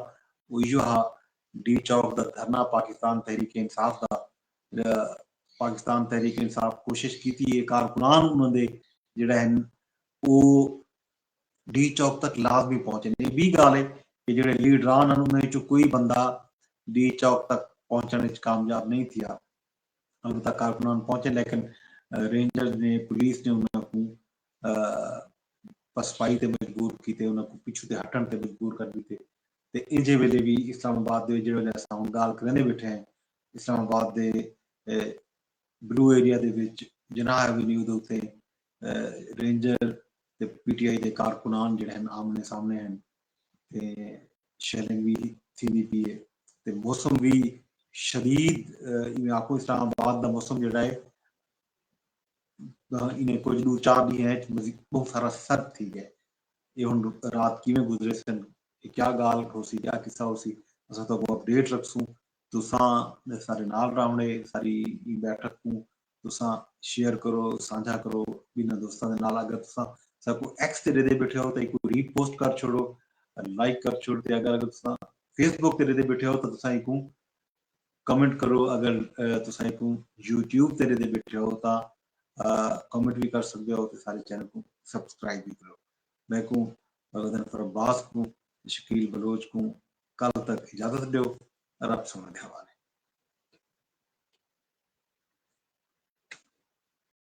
वो इहो हा डी चौक दा धरना पाकिस्तान तहरीक इंसाफ दा। पाकिस्तान तहरीक इंसाफ कोशिश की थी कारकुनान उन्होंने जेड़ा है वो डी चौक तक लाजमी पहुंचे। ये भी गाल है कि जेड़े लीडरान हैं उन्हें चो कोई बंदा डी चौक तक पहुंचने च कामयाब नहीं थिया। अलबत्ता कारकुनान पहुंचे लेकिन रेंजर्स ने पुलिस ने उन्हें पसपाई ते मजबूर किते, उन्हें पिछू ते हटण ते मजबूर कर दिते। ते इंजे वेले भी इस्लामाबाद दे जेड़े असां हुण गाल करंदे बैठे हैं इस्लामाबाद दे ब्लू एरिया दे विच जनाह एवेन्यू दे उत्ते रेंजर ते पीटीआई दे कारकुनान जेड़े हैं आमने सामने हैं ते शेलिंग भी थींदी पई है ते मौसम भी शदीद इवें आखो इस्लामाबाद दा मौसम जेड़ा है इन्हें कुछ 2-4 ॾींहं है बहुत सारा सर्द थी गया। ये हुण रात किवें गुजरे सन, क्या गाल होसी, क्या किस्सा होसी, असां तो अपडेट रखसूं। तुसां सारे नाल रहणे, सारी बैठक को तुसां शेयर करो, साझा करो बिना दोस्तां दे नाल। अगर तुसां सबको एक्स ते दे बैठे हो तो एक रीपोस्ट कर छोड़ो, लाइक कर छोड़ ते। अगर तुसां फेसबुक ते दे बैठे हो तो तुसां एक कमेंट करो। अगर तुसां एक यूट्यूब ते दे बैठे हो तो कमेंट भी कर सकते हो तो सारे चैनल को सब्सक्राइब भी करो। मैं को अब्बास को शकील बलोच को कल तक इजाजत दो। रब सोने के हवाले।